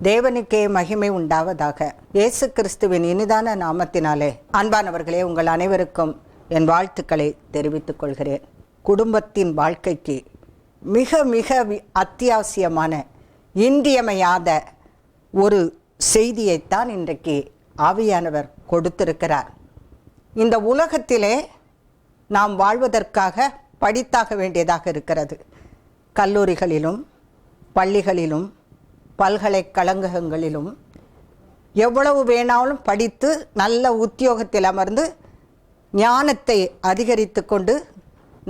தேவனுக்கே மகிமை உண்டாவதாக. இயேசு கிறிஸ்துவின் இனிதான நாமத்தினாலே அன்பானவர்களே, உங்கள் அனைவருக்கும் என் வாழ்த்துக்களை தெரிவித்துக் கொள்கிறேன். குடும்பத்தின் வாழ்க்கைக்கு மிக மிக அத்தியாவசியமான இன்றியமையாத ஒரு செய்தியைத்தான் இன்றைக்கு ஆவியானவர் கொடுத்திருக்கிறார். இந்த உலகத்திலே நாம் வாழ்வதற்காக படித்தாக வேண்டியதாக இருக்கிறது. கல்லூரிகளிலும் பள்ளிகளிலும் பல்கலைக்கழகங்களிலும் எவ்வளவு வேணாலும் படித்து நல்ல உத்தியோகத்தில் அமர்ந்து ஞானத்தை அதிகரித்து கொண்டு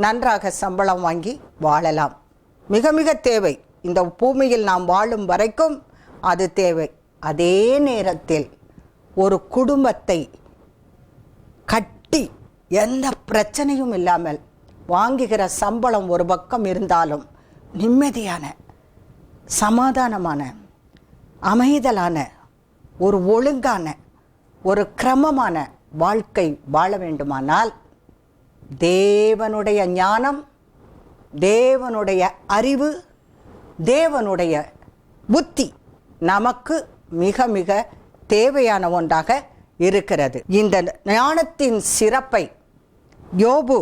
நன்றாக சம்பளம் வாங்கி வாழலாம். மிக மிக தேவை. இந்த பூமியில் நாம் வாழும் வரைக்கும் அது தேவை. அதே நேரத்தில் ஒரு குடும்பத்தை கட்டி எந்த பிரச்சனையும் இல்லாமல் வாங்குகிற சம்பளம் ஒரு பக்கம் இருந்தாலும் நிம்மதியான, சமாதானமான, அமைதலான, ஒரு ஒழுங்கான, ஒரு கிரமமான வாழ்க்கை வாழ வேண்டுமானால் தேவனுடைய ஞானம், தேவனுடைய அறிவு, தேவனுடைய புத்தி நமக்கு மிக மிக தேவையான ஒன்றாக இருக்கிறது. இந்த ஞானத்தின் சிறப்பை யோபு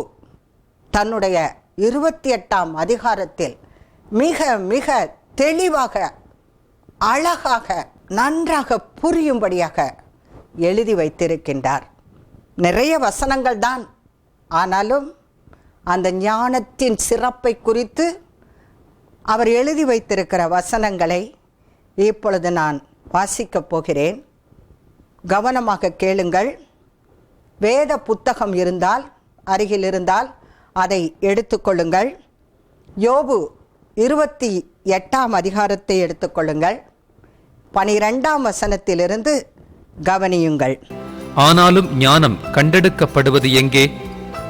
தன்னுடைய 28ஆம் அதிகாரத்தில் மிக மிக தெளிவாக, அழகாக, நன்றாக புரியும்படியாக எழுதி வைத்திருக்கின்றார். நிறைய வசனங்கள் தான், ஆனாலும் அந்த ஞானத்தின் சிறப்பை குறித்து அவர் எழுதி வைத்திருக்கிற வசனங்களை இப்பொழுது நான் வாசிக்கப் போகிறேன். கவனமாக கேளுங்கள். வேத புத்தகம் இருந்தால், அருகில் இருந்தால் அதை எடுத்துக்கொள்ளுங்கள். யோபு 28ஆம் அதிகாரத்தை எடுத்துக்கொள்ளுங்கள். 12ஆம் வசனத்திலிருந்து கவனியுங்கள். ஆனாலும் ஞானம் கண்டெடுக்கப்படுவது எங்கே?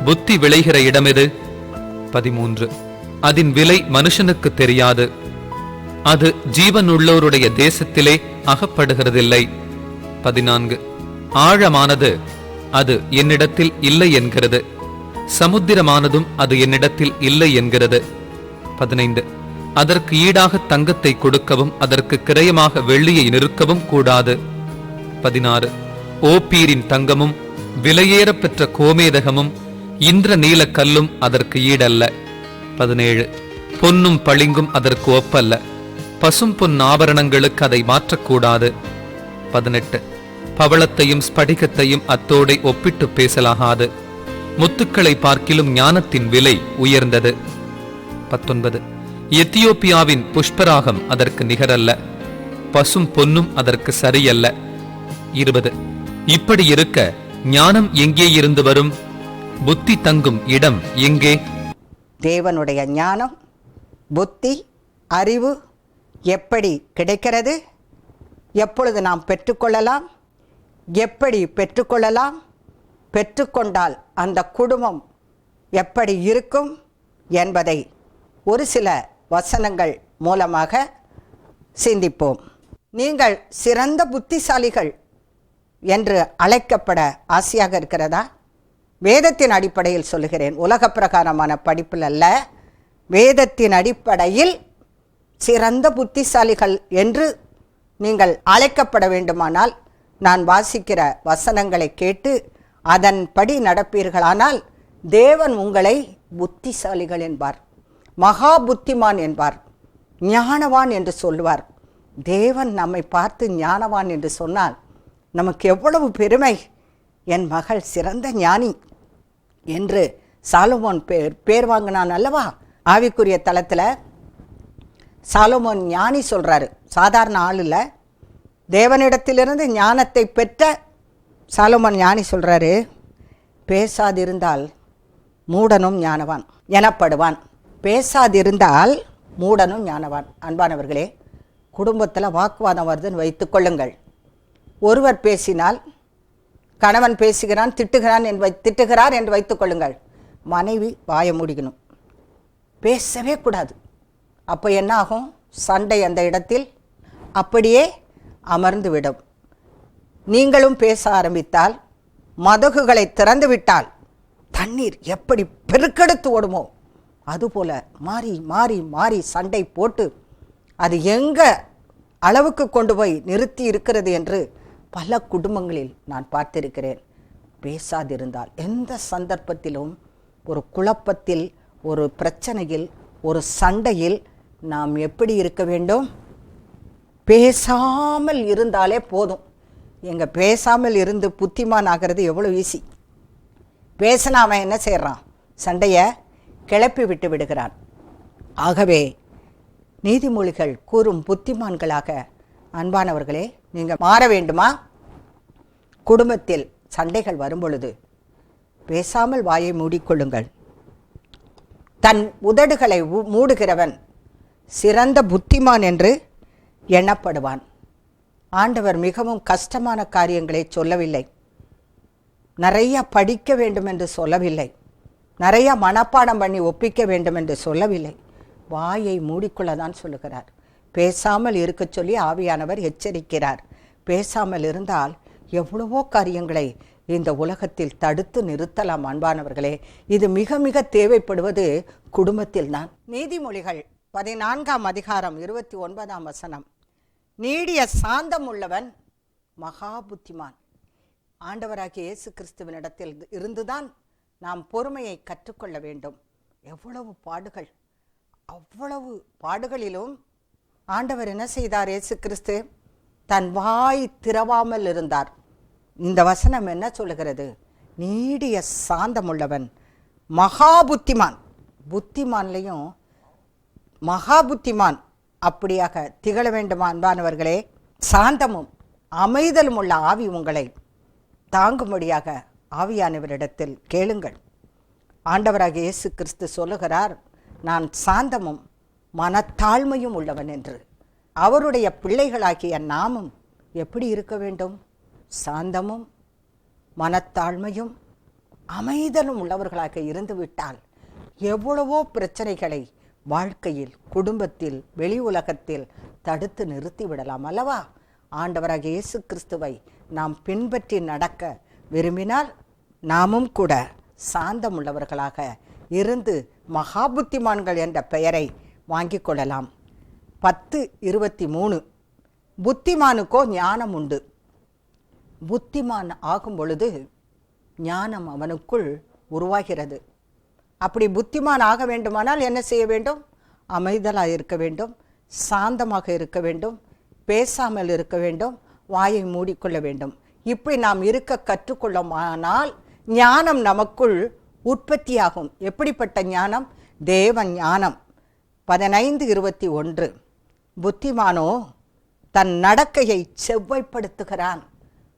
புத்தி விளைகிற இடமெது? 13. அதன் விலை மனுஷனுக்கு தெரியாது. அது ஜீவனுள்ளோருடைய தேசத்திலே அகப்படுகிறதில்லை. 14. ஆழமானது, அது என்னிடத்தில் இல்லை என்கிறது. சமுத்திரமானதும் அது என்னிடத்தில் இல்லை என்கிறது. 15. அதற்கு ஈடாக தங்கத்தை கொடுக்கவும் அதற்கு கிரயமாக வெள்ளியை நிறுக்கவும் கூடாது. 16. ஓப்பீரின் தங்கமும் விலையேற பெற்ற கோமேதகமும் இந்திர நீல கல்லும் அதற்கு ஈடல்ல. 17. பொன்னும் பளிங்கும் அதற்கு ஒப்பல்ல. பசும் பொன் ஆபரணங்களுக்கு அதை மாற்றக்கூடாது. 18. பவளத்தையும் ஸ்படிகத்தையும் அத்தோடை ஒப்பிட்டு பேசலாகாது. முத்துக்களை பார்க்கிலும் ஞானத்தின் விலை உயர்ந்தது. 19. எத்தியோப்பியாவின் புஷ்பராகம் அதற்கு நிகரல்ல. பசும் பொன்னும் அதற்கு சரியல்ல. 20. இப்படி இருக்க ஞானம் எங்கே இருந்து வரும்? புத்தி தங்கும் இடம் எங்கே? தேவனுடைய ஞானம், புத்தி, அறிவு எப்படி கிடைக்கிறது? எப்பொழுது நாம் பெற்றுக்கொள்ளலாம்? எப்படி பெற்றுக்கொள்ளலாம்? பெற்றுக்கொண்டால் அந்த குடும்பம் எப்படி இருக்கும் என்பதை ஒரு சில வசனங்கள் மூலமாக சிந்திப்போம். நீங்கள் சிறந்த புத்திசாலிகள் என்று அழைக்கப்பட ஆசையாக இருக்கிறதா? வேதத்தின் அடிப்படையில் சொல்லுகிறேன், உலக பிரகாரமான படிப்பில் அல்ல. வேதத்தின் அடிப்படையில் சிறந்த புத்திசாலிகள் என்று நீங்கள் அழைக்கப்பட வேண்டுமானால் நான் வாசிக்கிற வசனங்களை கேட்டு அதன்படி நடப்பீர்களானால் தேவன் உங்களை புத்திசாலிகள் என்பார், மகா புத்திமான் என்பார், ஞானவான் என்று சொல்லுவார். தேவன் நம்மை பார்த்து ஞானவான் என்று சொன்னால் நமக்கு எவ்வளவு பெருமை! என் மகள் சிறந்த ஞானி என்று சாலமோன் பேர் வாங்கினான் அல்லவா? ஆவிக்குரிய தளத்தில் சாலமோன் ஞானி சொல்கிறாரு, சாதாரண ஆள் இல்லை. தேவனிடத்திலிருந்து ஞானத்தை பெற்ற சாலமோன் ஞானி சொல்கிறாரு, பேசாதிருந்தால் மூடனும் ஞானவான் எனப்படுவான். பேசாதிருந்தால் மூடனும் ஞானவான். அன்பானவர்களே, குடும்பத்தில் வாக்குவாதம் வருதுன்னு வைத்துக்கொள்ளுங்கள். ஒருவர் பேசினால், கணவன் பேசுகிறான், திட்டுகிறார் என்று வைத்துக்கொள்ளுங்கள். மனைவி வாய மூடிக்கணும், பேசவே கூடாது. அப்போ என்ன ஆகும்? சண்டை அந்த இடத்தில் அப்படியே அமர்ந்துவிடும். நீங்களும் பேச ஆரம்பித்தால், மதகுகளை திறந்து விட்டால் தண்ணீர் எப்படி பெருக்கெடுத்து ஓடுமோ அதுபோல மாறி மாறி மாறி சண்டை போட்டு அது எங்கே அளவுக்கு கொண்டு போய் நிறுத்தி இருக்கிறது என்று பல குடும்பங்களில் நான் பார்த்திருக்கிறேன். பேசாதிருந்தால் எந்த சந்தர்ப்பத்திலும் ஒரு குழப்பத்தில், ஒரு பிரச்சனையில், ஒரு சண்டையில் நாம் எப்படி இருக்க வேண்டும்? பேசாமல் இருந்தாலே போதும். பேசாமல் இருந்து புத்திமான் ஆகிறது எவ்வளோ ஈஸி. பேசினா அவன் என்ன செய்கிறான்? சண்டையை கிளப்பி விட்டு விடுகிறான். ஆகவே நீதிமொழிகள் கூறும் புத்திமான்களாக அன்பானவர்களே நீங்கள் மாற வேண்டுமா? குடும்பத்தில் சண்டைகள் வரும்பொழுது பேசாமல் வாயை மூடிக்கொள்ளுங்கள். தன் உதடுகளை மூடுகிறவன் சிறந்த புத்திமான் என்று எண்ணப்படுவான். ஆண்டவர் மிகவும் கஷ்டமான காரியங்களை சொல்லவில்லை. நிறைய படிக்க வேண்டும் என்று சொல்லவில்லை. நிறைய மனப்பாடம் பண்ணி ஒப்பிக்க வேண்டும் என்று சொல்லவில்லை. வாயை மூடிக்கொள்ளதான் சொல்லுகிறார். பேசாமல் இருக்க சொல்லி ஆவியானவர் எச்சரிக்கிறார். பேசாமல் இருந்தால் எவ்வளவோ காரியங்களை இந்த உலகத்தில் தடுத்து நிறுத்தலாம். அன்பானவர்களே, இது மிக மிக தேவைப்படுவது குடும்பத்தில் தான். நீதிமொழிகள் 14ஆம் அதிகாரம் 29ஆம் வசனம், நீடிய சாந்தம் உள்ளவன் மகா புத்திமான். ஆண்டவராகிய இயேசு கிறிஸ்துவினிடத்தில் இருந்துதான் நாம் பொறுமையை கற்றுக்கொள்ள வேண்டும். எவ்வளவு பாடுகள், அவ்வளவு பாடுகளிலும் ஆண்டவர் என்ன செய்தார்? இயேசு கிறிஸ்து தன் வாய் திறவாமல் இருந்தார். இந்த வசனம் என்ன சொல்லுகிறது? நீடிய சாந்தம் உள்ளவன் மகா புத்திமான். புத்திமான்லையும் மகா புத்திமான் அப்படியாக திகழ வேண்டுமா? அன்பானவர்களே, சாந்தமும் அமைதலும் உள்ள ஆவி உங்களை தாங்கும்படியாக ஆவியானவரிடத்தில் கேளுங்கள். ஆண்டவராக இயேசு கிறிஸ்து சொல்லுகிறார், நான் சாந்தமும் மனத்தாழ்மையும் உள்ளவன் என்று. அவருடைய பிள்ளைகளாகிய நாமும் எப்படி இருக்க வேண்டும்? சாந்தமும் மனத்தாழ்மையும் அமைதலும் உள்ளவர்களாக இருந்துவிட்டால் எவ்வளவோ பிரச்சனைகளை வாழ்க்கையில், குடும்பத்தில், வெளி உலகத்தில் தடுத்து நிறுத்திவிடலாம் அல்லவா? ஆண்டவராக இயேசு கிறிஸ்துவை நாம் பின்பற்றி நடக்க விரும்பினால் நாமும் கூட சாந்தம் உள்ளவர்களாக இருந்து மகாபுத்திமான்கள் என்ற பெயரை வாங்கிக் கொள்ளலாம். 10:23 புத்திமானுக்கோ ஞானம் உண்டு. புத்திமான் ஆகும் பொழுது ஞானம் அவனுக்குள் உருவாகிறது. அப்படி புத்திமான் ஆக வேண்டுமானால் என்ன செய்ய வேண்டும்? அமைதலாக இருக்க வேண்டும், சாந்தமாக இருக்க வேண்டும், பேசாமல் இருக்க வேண்டும், வாயை மூடிக்கொள்ள வேண்டும். இப்படி நாம் இருக்க கற்றுக்கொள்ளுமானால் ஞானம் நமக்குள் உற்பத்தியாகும். எப்படிப்பட்ட ஞானம்? தேவ ஞானம். 15:21 புத்திமானோ தன் நடக்கையை செவ்வாய்ப்படுத்துகிறான்.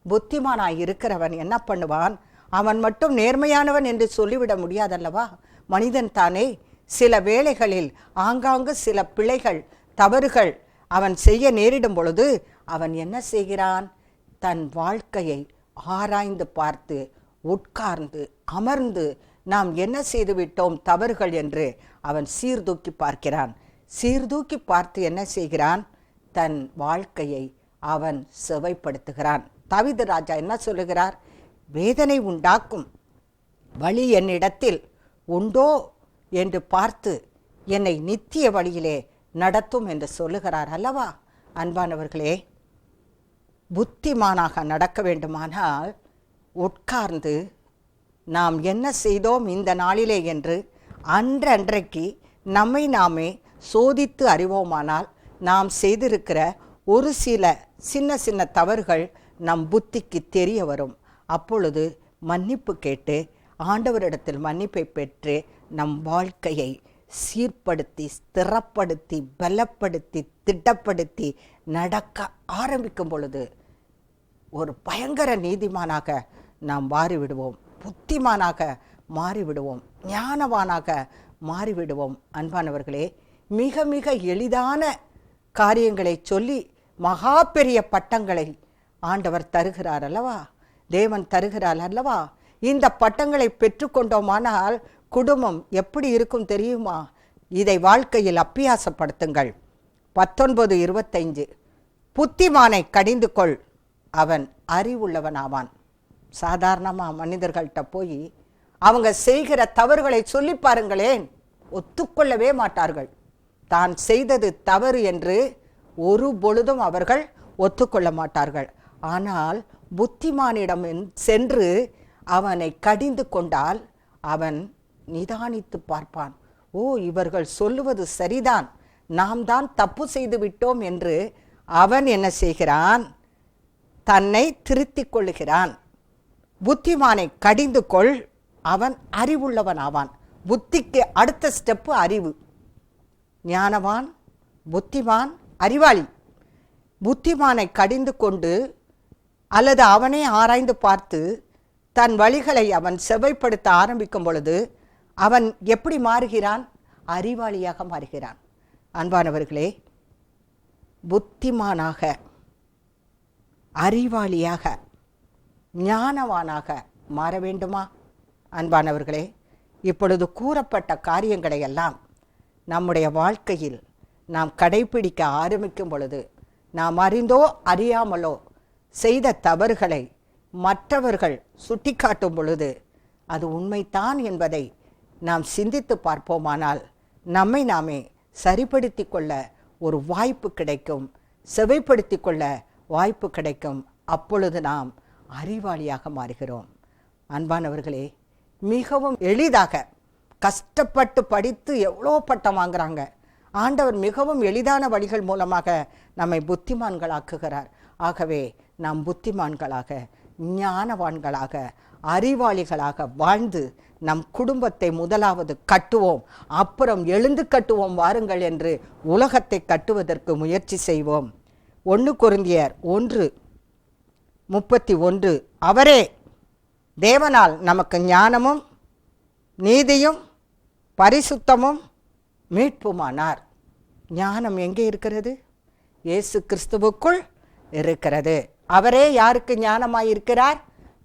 புத்திமானாய் இருக்கிறவன் என்ன பண்ணுவான்? அவன் மட்டும் நேர்மையானவன் என்று சொல்லிவிட முடியாதல்லவா? மனிதன் தானே. சில வேளைகளில் ஆங்காங்கு சில பிழைகள், தவறுகள் அவன் செய்ய நேரிடும் பொழுது அவன் என்ன செய்கிறான்? தன் வாழ்க்கையை ஆராய்ந்து பார்த்து, உட்கார்ந்து அமர்ந்து, நாம் என்ன செய்து விட்டோம் தவறுகள் என்று அவன் சீர்தூக்கி பார்க்கிறான். சீர்தூக்கி பார்த்து என்ன செய்கிறான்? தன் வாழ்க்கையை அவன் செவைப்படுத்துகிறான். தாவீது ராஜா என்ன சொல்லுகிறார்? வேதனை உண்டாக்கும் வழி என்னிடத்தில் உண்டோ என்று பார்த்து என்னை நித்திய வழியிலே நடத்தும் என்று சொல்லுகிறார் அல்லவா? அன்பானவர்களே, புத்திமானாக நடக்க வேண்டுமானால் உட்கார்ந்து நாம் என்ன செய்தோம் இந்த நாளிலே என்று அன்றன்றைக்கு நம்மை நாமே சோதித்து அறிவோமானால் நாம் செய்திருக்கிற ஒரு சில சின்ன சின்ன தவறுகள் நம் புத்திக்கு தெரிய வரும். அப்பொழுது மன்னிப்பு கேட்டு ஆண்டவரிடத்தில் மன்னிப்பை பெற்று நம் வாழ்க்கையை சீர்படுத்தி, ஸ்திரப்படுத்தி, பலப்படுத்தி, திட்டப்படுத்தி நடக்க ஆரம்பிக்கும் பொழுது ஒரு பயங்கர நீதிமானாக நாம் மாறிவிடுவோம், புத்திமானாக மாறிவிடுவோம், ஞானவானாக மாறிவிடுவோம். அன்பானவர்களே, மிக மிக எளிதான காரியங்களை சொல்லி மகா பெரிய பட்டங்களை ஆண்டவர் தருகிறார் அல்லவா? தேவன் தருகிறார் அல்லவா? இந்த பட்டங்களை பெற்றுக்கொண்டோமானால் குடும்பம் எப்படி இருக்கும் தெரியுமா? இதை வாழ்க்கையில் அப்பியாசப்படுத்துங்கள். 19:25 புத்திமானை கடிந்து கொள், அவன் அறிவுள்ளவனாவான். சாதாரணமாக மனிதர்கள்ட்ட போய் அவங்க செய்கிற தவறுகளை சொல்லி பாருங்களேன், ஒத்துக்கொள்ளவே மாட்டார்கள். தான் செய்தது தவறு என்று ஒரு பொழுதும் அவர்கள் ஒத்துக்கொள்ள மாட்டார்கள். ஆனால் புத்திமானிடம் சென்று அவனை கடிந்து கொண்டால் அவன் நிதானித்து பார்ப்பான். ஓ, இவர்கள் சொல்லுவது சரிதான், நாம் தான் தப்பு செய்து விட்டோம் என்று அவன் என்ன செய்கிறான்? தன்னை திருத்திக் கொள்ளுகிறான். புத்திமானை கடிந்து கொள், அவன் அறிவுள்ளவன் ஆவான். புத்திக்கு அடுத்த ஸ்டெப்பு அறிவு. ஞானவான், புத்திமான், அறிவாளி. புத்திமானை கடிந்து கொண்டு அல்லது அவனே ஆராய்ந்து பார்த்து தன் வழிகளை அவன் செவைப்படுத்த ஆரம்பிக்கும் பொழுது அவன் எப்படி மாறுகிறான்? அறிவாளியாக மாறுகிறான். அன்பானவர்களே, புத்திமானாக, அறிவாளியாக, ஞானவானாக மாற வேண்டுமா? அன்பானவர்களே, இப்பொழுது கூறப்பட்ட காரியங்களை எல்லாம் நம்முடைய வாழ்க்கையில் நாம் கடைபிடிக்க ஆரம்பிக்கும் பொழுது நாம் அறிந்தோ அறியாமலோ செய்த தவறுகளை மற்றவர்கள் சுட்டிக்காட்டும் பொழுது அது உண்மைதான் என்பதை நாம் சிந்தித்து பார்ப்போமானால் நம்மை நாமே சரிப்படுத்தி கொள்ள ஒரு வாய்ப்பு கிடைக்கும், செவைப்படுத்தி கொள்ள வாய்ப்பு கிடைக்கும். அப்பொழுது நாம் அறிவாளியாக மாறுகிறோம். அன்பானவர்களே, மிகவும் எளிதாக கஷ்டப்பட்டு படித்து எவ்வளோ பட்டம் வாங்குறாங்க. ஆண்டவர் மிகவும் எளிதான வழிகள் மூலமாக நம்மை புத்திமான்களாக்குகிறார். ஆகவே நாம் புத்திமான்களாக, ஞானவான்களாக, அறிவாளிகளாக வாழ்ந்து நம் குடும்பத்தை முதலாவது கட்டுவோம், அப்புறம் எழுந்து கட்டுவோம் வாருங்கள் என்று உலகத்தை கட்டுவதற்கு முயற்சி செய்வோம். 1 கொரிந்தியர் 1:31 அவரே தேவனால் நமக்கு ஞானமும் நீதியும் பரிசுத்தமும் மீட்புமானார். ஞானம் எங்கே இருக்கிறது? இயேசு கிறிஸ்துவுக்குள் இருக்கிறது. அவரே யாருக்கு ஞானமாயிருக்கிறார்?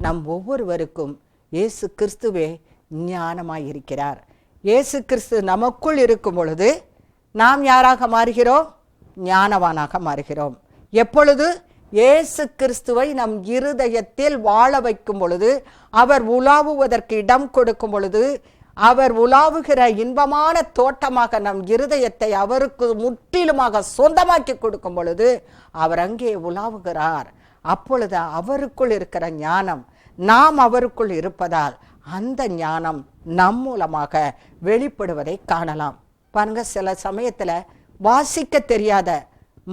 நம் ஒவ்வொருவருக்கும் இயேசு கிறிஸ்துவே ஞானமாயிருக்கிறார். இயேசு கிறிஸ்து நமக்குள் இருக்கும் பொழுது நாம் யாராக மாறுகிறோம்? ஞானவானாக மாறுகிறோம். எப்பொழுது? இயேசு கிறிஸ்துவை நம் இருதயத்தில் வாழ வைக்கும் பொழுது, அவர் உலாவுவதற்கு இடம் கொடுக்கும் பொழுது, அவர் உலாவுகிற இன்பமான தோட்டமாக நம் இருதயத்தை அவருக்கு முற்றிலுமாக சொந்தமாக்கி கொடுக்கும் பொழுது அவர் அங்கே உலாவுகிறார். அப்பொழுது அவருக்குள் இருக்கிற ஞானம் நாம் அவருக்குள் இருப்பதால் அந்த ஞானம் நம் மூலமாக வெளிப்படுவதை காணலாம். பாருங்க, சில சமயத்தில் வாசிக்க தெரியாத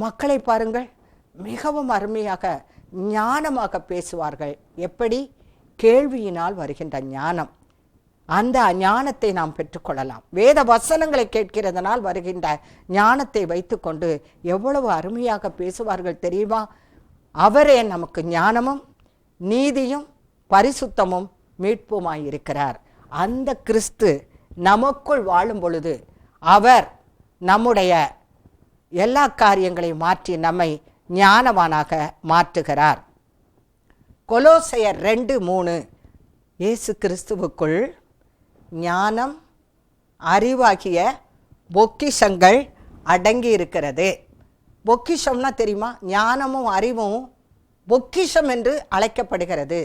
மக்களை பாருங்கள், மிகவும் அருமையாக ஞானமாக பேசுவார்கள். எப்படி? கேள்வியினால் வருகின்ற ஞானம். அந்த ஞானத்தை நாம் பெற்றுக்கொள்ளலாம். வேத வசனங்களை கேட்கிறதுனால் வருகின்ற ஞானத்தை வைத்துக்கொண்டு எவ்வளவு அருமையாக பேசுவார்கள் தெரியுமா? அவரே நமக்கு ஞானமும் நீதியும் பரிசுத்தமும் மீட்புமாயிருக்கிறார். அந்த கிறிஸ்து நமக்குள் வாழும் பொழுது அவர் நம்முடைய எல்லா காரியங்களையும் மாற்றி நம்மை ஞானவானாக மாற்றுகிறார். கொலோசையர் 2:3 இயேசு கிறிஸ்துவுக்குள் ஞானம் அறிவாகிய பொக்கிஷங்கள் அடங்கி இருக்கிறது. பொக்கிஷம்னா தெரியுமா? ஞானமும் அறிவும் பொக்கிஷம் என்று அழைக்கப்படுகிறது.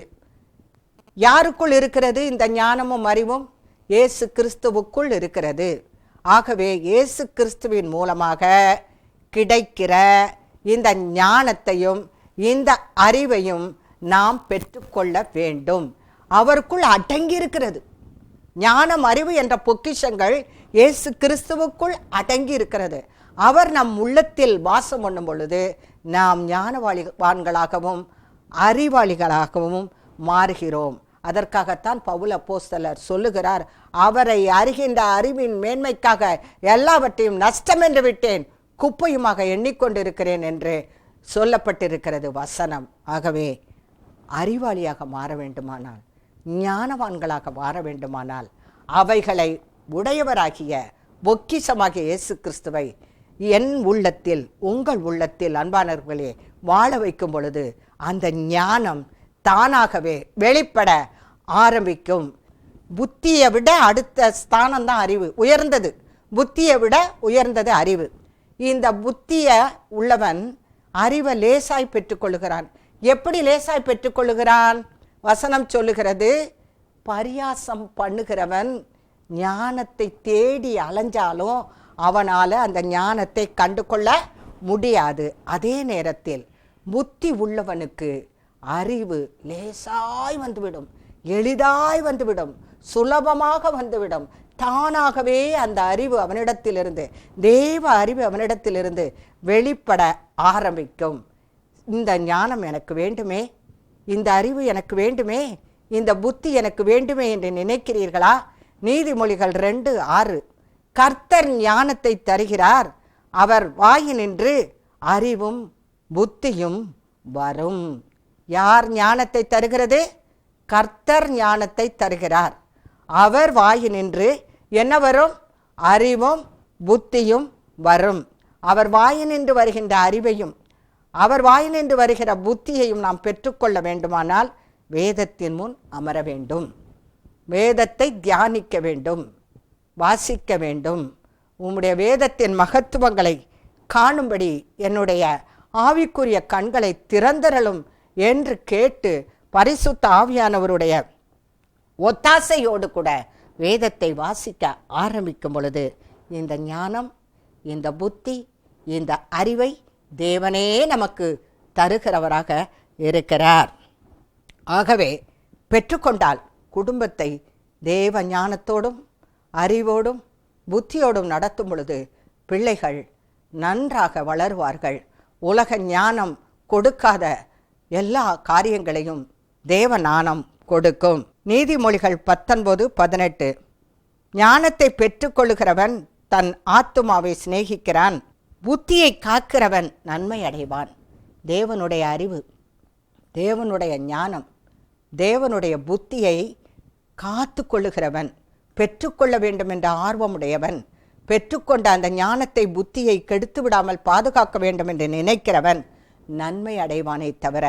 யாருக்குள் இருக்கிறது இந்த ஞானமும் அறிவும்? இயேசு கிறிஸ்துவுக்குள் இருக்கிறது. ஆகவே இயேசு கிறிஸ்துவின் மூலமாக கிடைக்கிற இந்த ஞானத்தையும் இந்த அறிவையும் நாம் பெற்றுக்கொள்ள வேண்டும். அவருக்குள் அடங்கி இருக்கிறது. ஞானம் அறிவு என்ற பொக்கிஷங்கள் இயேசு கிறிஸ்துவுக்குள் அடங்கி இருக்கிறது. அவர் நம் உள்ளத்தில் வாசம் பண்ணும் பொழுது நாம் ஞானவான்களாகவும் அறிவாளிகளாகவும் மாறுகிறோம். அதற்காகத்தான் பவுல் அப்போஸ்தலர் சொல்லுகிறார், அவரை அறிகின்ற அறிவின் மேன்மைக்காக எல்லாவற்றையும் நஷ்டம் என்று விட்டேன், குப்பையுமாக எண்ணிக்கொண்டிருக்கிறேன் என்று சொல்லப்பட்டிருக்கிறது வசனம். ஆகவே அறிவாளியாக மாற வேண்டுமானால், ஞானவான்களாக மாற வேண்டுமானால் அவைகளை உடையவராகிய பொக்கிஷமாகிய இயேசு கிறிஸ்துவை என் உள்ளத்தில் உங்கள் உள்ளத்தில் அன்பானவர்களே வாழ வைக்கும் பொழுது அந்த ஞானம் தானாகவே வெளிப்பட ஆரம்பிக்கும். புத்தியை விட அடுத்த ஸ்தானம்தான் அறிவு, உயர்ந்தது. புத்தியை விட உயர்ந்தது அறிவு. இந்த புத்தியை உள்ளவன் அறிவை லேசாய் பெற்றுக்கொள்ளுகிறான். எப்படி லேசாய் பெற்றுக்கொள்ளுகிறான்? வசனம் சொல்லுகிறது, பரியாசம் பண்ணுகிறவன் ஞானத்தை தேடி அலைஞ்சாலும் அவனால் அந்த ஞானத்தை கண்டு கொள்ள முடியாது. அதே நேரத்தில் புத்தி உள்ளவனுக்கு அறிவு லேசாய் வந்துவிடும், எளிதாய் வந்துவிடும், சுலபமாக வந்துவிடும். தானாகவே அந்த அறிவு அவனிடத்திலிருந்து, தேவ அறிவு அவனிடத்திலிருந்து வெளிப்பட ஆரம்பிக்கும். இந்த ஞானம் எனக்கு வேண்டுமே, இந்த அறிவு எனக்கு வேண்டுமே, இந்த புத்தி எனக்கு வேண்டுமே என்று நினைக்கிறீர்களா? நீதிமொழிகள் 2:6. கர்த்தர் ஞானத்தை தருகிறார், அவர் வாயினின்று அறிவும் புத்தியும் வரும். யார் ஞானத்தை தருகிறது? கர்த்தர் ஞானத்தை தருகிறார். அவர் வாயினின்று என்ன வரும்? அறிவும் புத்தியும் வரும். அவர் வாயினின்று வருகின்ற அறிவையும் அவர் வாயினின்று வருகிற புத்தியையும் நாம் பெற்றுக்கொள்ள வேண்டுமானால் வேதத்தின் முன் அமர வேண்டும், வேதத்தை தியானிக்க வேண்டும், வாசிக்க வேண்டும். உம்முடைய வேதத்தின் மகத்துவங்களை காணும்படி என்னுடைய ஆவிக்குரிய கண்களை திறந்தரலும் என்று கேட்டு பரிசுத்த ஆவியானவருடைய ஒத்தாசையோடு கூட வேதத்தை வாசிக்க ஆரம்பிக்கும் பொழுது இந்த ஞானம், இந்த புத்தி, இந்த அறிவை தேவனே நமக்கு தருகிறவராக இருக்கிறார். ஆகவே பெற்றுக்கொண்டால் குடும்பத்தை தேவ ஞானத்தோடும் அறிவோடும் புத்தியோடும் நடத்தும் பொழுது பிள்ளைகள் நன்றாக வளருவார்கள். உலக ஞானம் கொடுக்காத எல்லா காரியங்களையும் தேவ ஞானம் கொடுக்கும். நீதிமொழிகள் 19:18. ஞானத்தை பெற்றுக்கொள்ளுகிறவன் தன் ஆத்துமாவை சிநேகிக்கிறான், புத்தியை காக்கிறவன் நன்மை அடைவான். தேவனுடைய அறிவு, தேவனுடைய ஞானம், தேவனுடைய புத்தியை காத்து கொள்ளுகிறவன், பெற்றுக்கொள்ள வேண்டும் என்ற ஆர்வமுடையவன், பெற்றுக்கொண்ட அந்த ஞானத்தை புத்தியை கெடுத்து விடாமல் பாதுகாக்க வேண்டும் என்று நினைக்கிறவன் நன்மை அடைவானே தவிர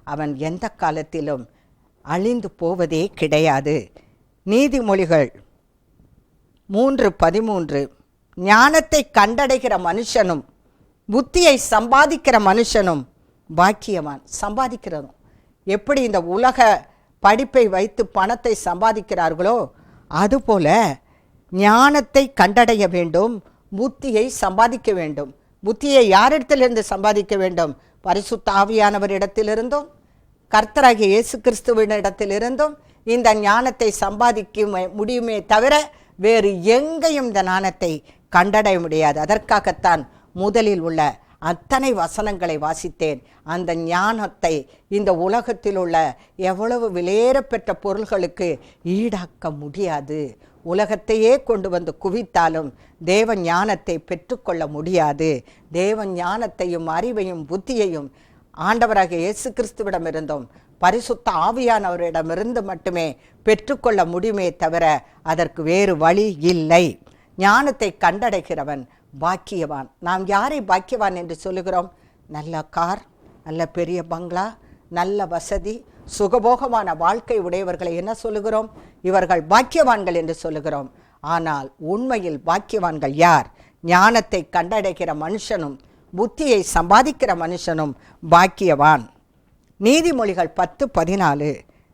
அவன் எந்த காலத்திலும் அழிந்து போவதே கிடையாது. நீதிமொழிகள் 3:13. ஞானத்தை கண்டடைகிற மனுஷனும் புத்தியை சம்பாதிக்கிற மனுஷனும் பாக்கியவான். சம்பாதிக்கிறதும் எப்படி இந்த உலக படிப்பை வைத்து பணத்தை சம்பாதிக்கிறார்களோ அதுபோல ஞானத்தை கண்டடைய வேண்டும், புத்தியை சம்பாதிக்க வேண்டும். புத்தியை யாரிடத்திலிருந்து சம்பாதிக்க வேண்டும்? பரிசுத்த ஆவியானவரிடத்திலிருந்தும் கர்த்தராகிய இயேசு கிறிஸ்துவினிடத்திலிருந்தும் இந்த ஞானத்தை சம்பாதிக்க முடியுமே தவிர வேறு எங்கேயும் இந்த ஞானத்தை கண்டடைய முடியாது. அதற்காகத்தான் முதலில் உள்ள அத்தனை வசனங்களை வாசித்தேன். அந்த ஞானத்தை இந்த உலகத்தில் உள்ள எவ்வளவு விலையேறப்பெற்ற பொருள்களுக்கு ஈடாக்க முடியாது. உலகத்தையே கொண்டு வந்து குவித்தாலும் தேவ ஞானத்தை பெற்றுக்கொள்ள முடியாது. தேவ ஞானத்தையும் அறிவையும் புத்தியையும் ஆண்டவராகிய இயேசு கிறிஸ்துவிடமிருந்தும் பரிசுத்த ஆவியானவரிடமிருந்து மட்டுமே பெற்றுக்கொள்ள முடியுமே தவிர அதற்கு வேறு வழி இல்லை. ஞானத்தை கண்டடைகிறவன் பாக்கியவான். நாம் யாரை பாக்கியவான் என்று சொல்லுகிறோம்? நல்ல கார், நல்ல பெரிய பங்களா, நல்ல வசதி, சுகபோகமான வாழ்க்கை உடையவர்களை என்ன சொல்லுகிறோம்? இவர்கள் பாக்கியவான்கள் என்று சொல்லுகிறோம். ஆனால் உண்மையில் பாக்கியவான்கள் யார்? ஞானத்தை கண்டடைகிற மனுஷனும் புத்தியை சம்பாதிக்கிற மனுஷனும் பாக்கியவான். நீதிமொழிகள் 10:14.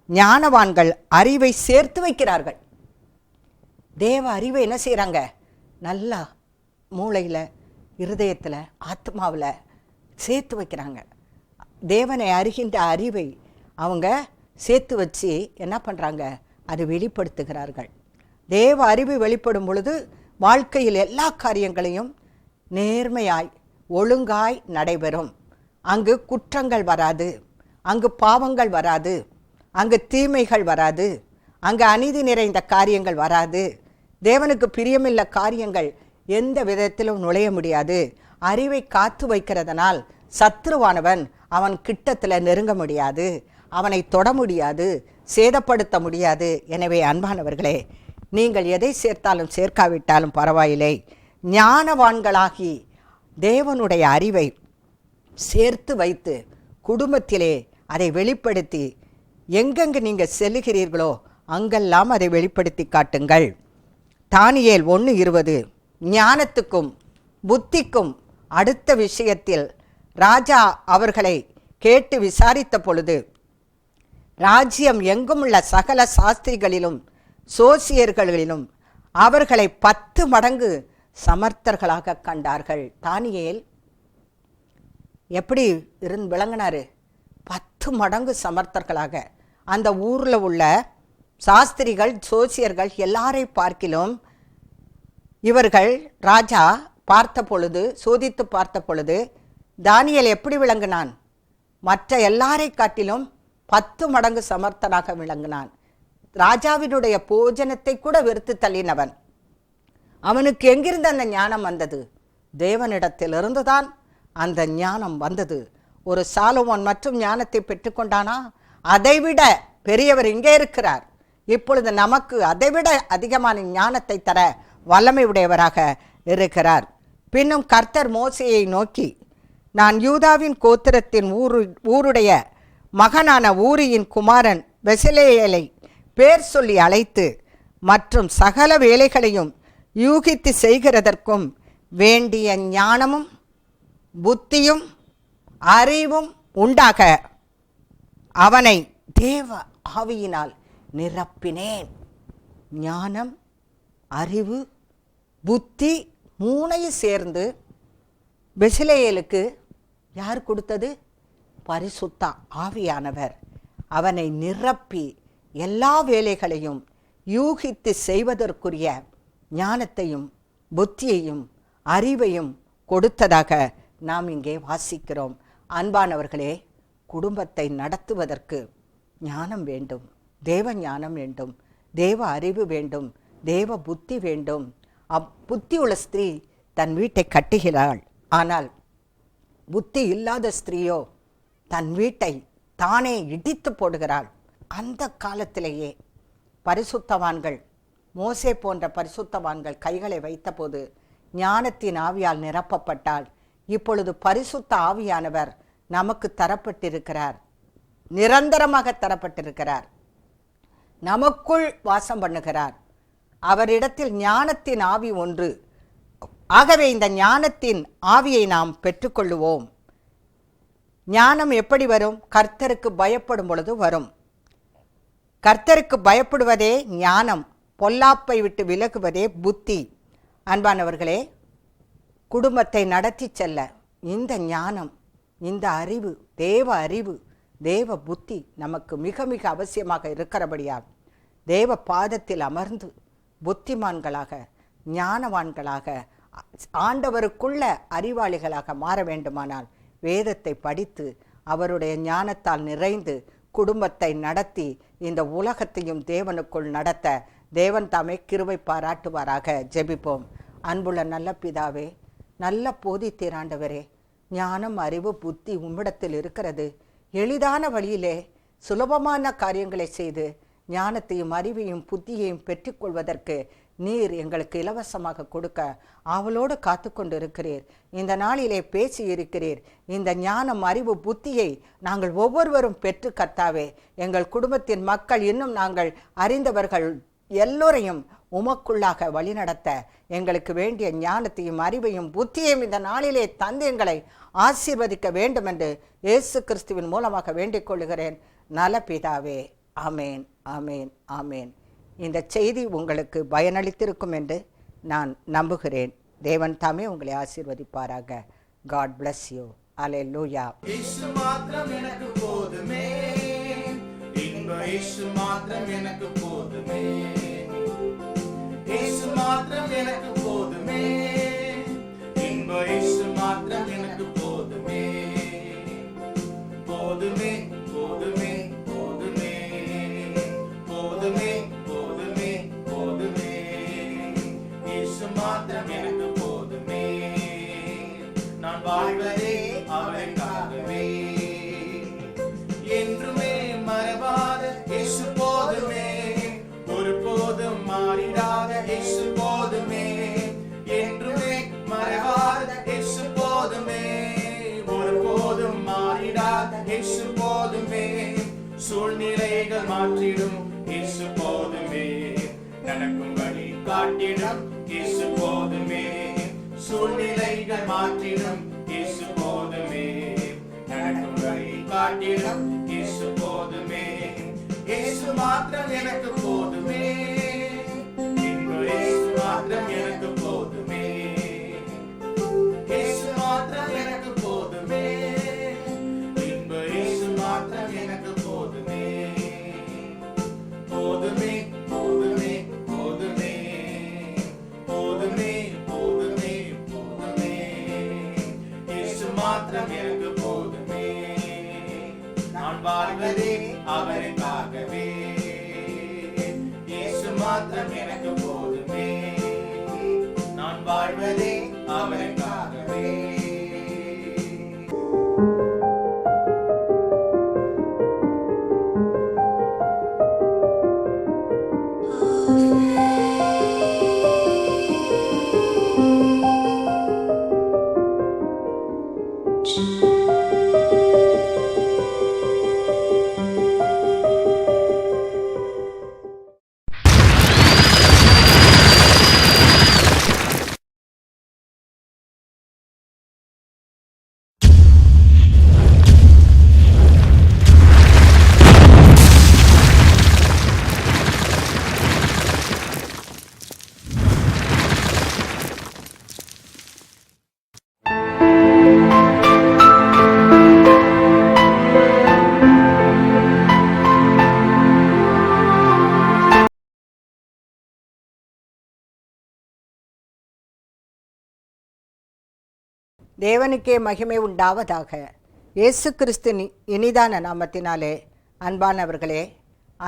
ஞானவான்கள் அறிவை சேர்த்து வைக்கிறார்கள். தேவ அறிவை என்ன செய்கிறாங்க? நல்லா மூளையில், இருதயத்தில், ஆத்மாவில் சேர்த்து வைக்கிறாங்க. தேவனை அறிகின்ற அறிவை அவங்க சேர்த்து வச்சு என்ன பண்ணுறாங்க? அதை வெளிப்படுத்துகிறார்கள். தேவ அறிவு வெளிப்படும் பொழுது வாழ்க்கையில் எல்லா காரியங்களையும் நேர்மையாய் ஒழுங்காய் நடைபெறும். அங்கு குற்றங்கள் வராது, அங்கு பாவங்கள் வராது, அங்கு தீமைகள் வராது, அங்கு அநீதி நிறைந்த காரியங்கள் வராது. தேவனுக்கு பிரியமில்ல காரியங்கள் எந்த விதத்திலும் நுழைய முடியாது. அறிவை காத்து வைக்கிறதுனால் சத்ருவானவன் அவன் கிட்டத்தில் நெருங்க முடியாது, அவனை தொட முடியாது, சேதப்படுத்த முடியாது. எனவே அன்பானவர்களே, நீங்கள் எதை சேர்த்தாலும் சேர்க்காவிட்டாலும் பரவாயில்லை, ஞானவான்களாகி தேவனுடைய அறிவை சேர்த்து வைத்து குடும்பத்திலே அதை வெளிப்படுத்தி எங்கெங்கு நீங்கள் செல்லுகிறீர்களோ அங்கெல்லாம் அதை வெளிப்படுத்தி காட்டுங்கள். தானியேல் 1:20. ஞானத்துக்கும் புத்திக்கும் அடுத்த விஷயத்தில் ராஜா அவர்களை கேட்டு விசாரித்த பொழுது ராஜ்யம் எங்கும் உள்ள சகல சாஸ்திரிகளிலும் சோசியர்களிலும் அவர்களை 10 மடங்கு சமர்த்தர்களாக கண்டார்கள். தானியேல் எப்படி விளங்கினாரு? 10 மடங்கு சமர்த்தர்களாக. அந்த ஊரில் உள்ள சாஸ்திரிகள், சோசியர்கள் எல்லாரை பார்க்கிலும் இவர்கள் ராஜா பார்த்த பொழுது, சோதித்து பார்த்த பொழுது தானியேல் எப்படி விளங்கினான்? மற்ற எல்லாரை காட்டிலும் 10 மடங்கு சமர்த்தனாக விளங்கினான். ராஜாவினுடைய போஜனத்தை கூட வெறுத்து தள்ளினவன். அவனுக்கு எங்கிருந்து அந்த ஞானம் வந்தது? தேவனிடத்திலிருந்து தான் அந்த ஞானம் வந்தது. ஒரு சாலோமோன் மற்றும் ஞானத்தை பெற்றுக்கொண்டானா? அதைவிட பெரியவர் இங்கே இருக்கிறார். இப்பொழுது நமக்கு அதைவிட அதிகமான ஞானத்தை தர வல்லமை உடையவராக இருக்கிறார். பின்னும் கர்த்தர் மோசேயை நோக்கி, நான் யூதாவின் கோத்திரத்தின் ஊருடைய மகனான ஊரியின் குமாரன் பெசலேயேலை பேர் சொல்லி அழைத்து மற்றும் சகல வேலைகளையும் யூகித்து செய்கிறதற்கும் வேண்டிய ஞானமும் புத்தியும் அறிவும் உண்டாக அவனை தேவ ஆவியினால் நிரப்பினேன். ஞானம், அறிவு, புத்தி 3ஐயும் சேர்ந்து பெசலேயேலுக்கு யார் கொடுத்தது? பரிசுத்த ஆவியானவர். அவனை நிரப்பி எல்லா வேலைகளையும் யூகித்து செய்வதற்குரிய ஞானத்தையும் புத்தியையும் அறிவையும் கொடுத்ததாக நாம் இங்கே வாசிக்கிறோம். அன்பானவர்களே, குடும்பத்தை நடத்துவதற்கு ஞானம் வேண்டும், தேவ ஞானம் வேண்டும், தேவ அறிவு வேண்டும், தேவ புத்தி வேண்டும். புத்தியுள்ள ஸ்திரீ தன் வீட்டை கட்டுகிறாள். ஆனால் புத்தி இல்லாத ஸ்திரீயோ தன் வீட்டை தானே இடித்து போடுகிறாள். அந்த காலத்திலேயே பரிசுத்தவான்கள், மோசே போன்ற பரிசுத்தவான்கள் கைகளை வைத்தபோது ஞானத்தின் ஆவியால் நிரப்பப்பட்டால், இப்பொழுது பரிசுத்த ஆவியானவர் நமக்கு தரப்பட்டிருக்கிறார், நிரந்தரமாக தரப்பட்டிருக்கிறார், நமக்குள் வாசம் பண்ணுகிறார். அவரிடத்தில் ஞானத்தின் ஆவி ஒன்று. ஆகவே இந்த ஞானத்தின் ஆவியை நாம் பெற்றுக்கொள்ளுவோம். ஞானம் எப்படி வரும்? கர்த்தருக்கு பயப்படும் பொழுது வரும். கர்த்தருக்கு பயப்படுவதே ஞானம், பொல்லாப்பை விட்டு விலகுவதே புத்தி. அன்பானவர்களே, குடும்பத்தை நடத்தி செல்ல இந்த ஞானம், இந்த அறிவு, தேவ புத்தி நமக்கு மிக மிக அவசியமாக இருக்கிறபடியால் தேவ பாதத்தில் அமர்ந்து புத்திமான்களாக, ஞானவான்களாக, ஆண்டவருக்குள்ள அறிவாளிகளாக மாற வேண்டுமானால் வேதத்தை படித்து அவருடைய ஞானத்தால் நிறைந்து குடும்பத்தை நடத்தி இந்த உலகத்தையும் தேவனுக்குள் நடத்த தேவன் தாமே கிருபை பாராட்டுவாராக. ஜெபிப்போம். அன்புள்ள நல்ல பிதாவே, நல்ல போதித்தீர் ஆண்டவரே, ஞானம், அறிவு, புத்தி உம்மிடத்தில் இருக்கிறது. எளிதான வழியிலே சுலபமான காரியங்களை செய்து ஞானத்தையும் அறிவையும் புத்தியையும் பெற்றுக்கொள்வதற்கு நீர் எங்களுக்கு இலவசமாக கொடுக்க ஆவலோடு காத்து கொண்டு இருக்கிறீர். இந்த நாளிலே பேசி இருக்கிறீர். இந்த ஞானம், அறிவு, புத்தியை நாங்கள் ஒவ்வொருவரும் பெற்று கர்த்தாவே, எங்கள் குடும்பத்தின் மக்கள், இன்னும் நாங்கள் அறிந்தவர்கள் எல்லோரையும் உமக்குள்ளாக வழிநடத்த எங்களுக்கு வேண்டிய ஞானத்தையும் அறிவையும் புத்தியையும் இந்த நாளிலே தந்து எங்களை ஆசீர்வதிக்க வேண்டும் என்று இயேசு கிறிஸ்துவின் மூலமாக வேண்டிக் கொள்கிறேன். நல பிதாவே, ஆமேன், ஆமேன், ஆமேன். இந்த செய்தி உங்களுக்கு பயனளித்திருக்கும் என்று நான் நம்புகிறேன். தேவன் தாமே உங்களை ஆசீர்வதிப்பாராக. God bless you. அல்லேலூயா. இயேசு மாத்திரம் எனக்கு போதுமே, இன்ப இயேசு மாத்திரம் எனக்கு போதுமே, இயேசு மாத்திரம் எனக்கு போதுமே, இன்ப இயேசு மாத்திரம் எனக்கு போதுமே, போதுமே, போதுமே, போதுமே, போதுமே, போதுமே, போதுமே, இயேசு மாத்திரம் எனக்கு போதுமே, நான் வாழ்வதே அவருக்காகவே, என்றுமே மறவாத இயேசு போதுமே, ஒருபோதும் மாறிடாத இயேசு போதுமே, என்றுமே மறவாத இயேசு போதுமே, ஒருபோதும் மாறிடாத இயேசு போதுமே, சூழ்நிலைகள் மாற்றிடும் இயேசு போதுமே, நடக்கும் வழி காட்டிடும் இயேசு போதுமே, சூழ்நிலைகள் மாற்றிடும் இயேசு போதுமே, நடக்கும் வழி காட்டிடும் இயேசு போதுமே, இயேசு மாத்திரம் எனக்கு போதுமே, இன்ப இயேசு மாத்திரம் எனக்கு போதுமே, இயேசு மாத்திரம் எனக்கு போதுமே. மாத்திரம் எனக்கு போதுமே. நான் வாழ்வதே அவருக்காகவே. இயேசு மாத்திரம் எனக்கு போதுமே. நான் வாழ்வதே அவருக்காகவே. தேவனுக்கே மகிமை உண்டாவதாக. இயேசு கிறிஸ்து இனிதான நாமத்தினாலே அன்பானவர்களே,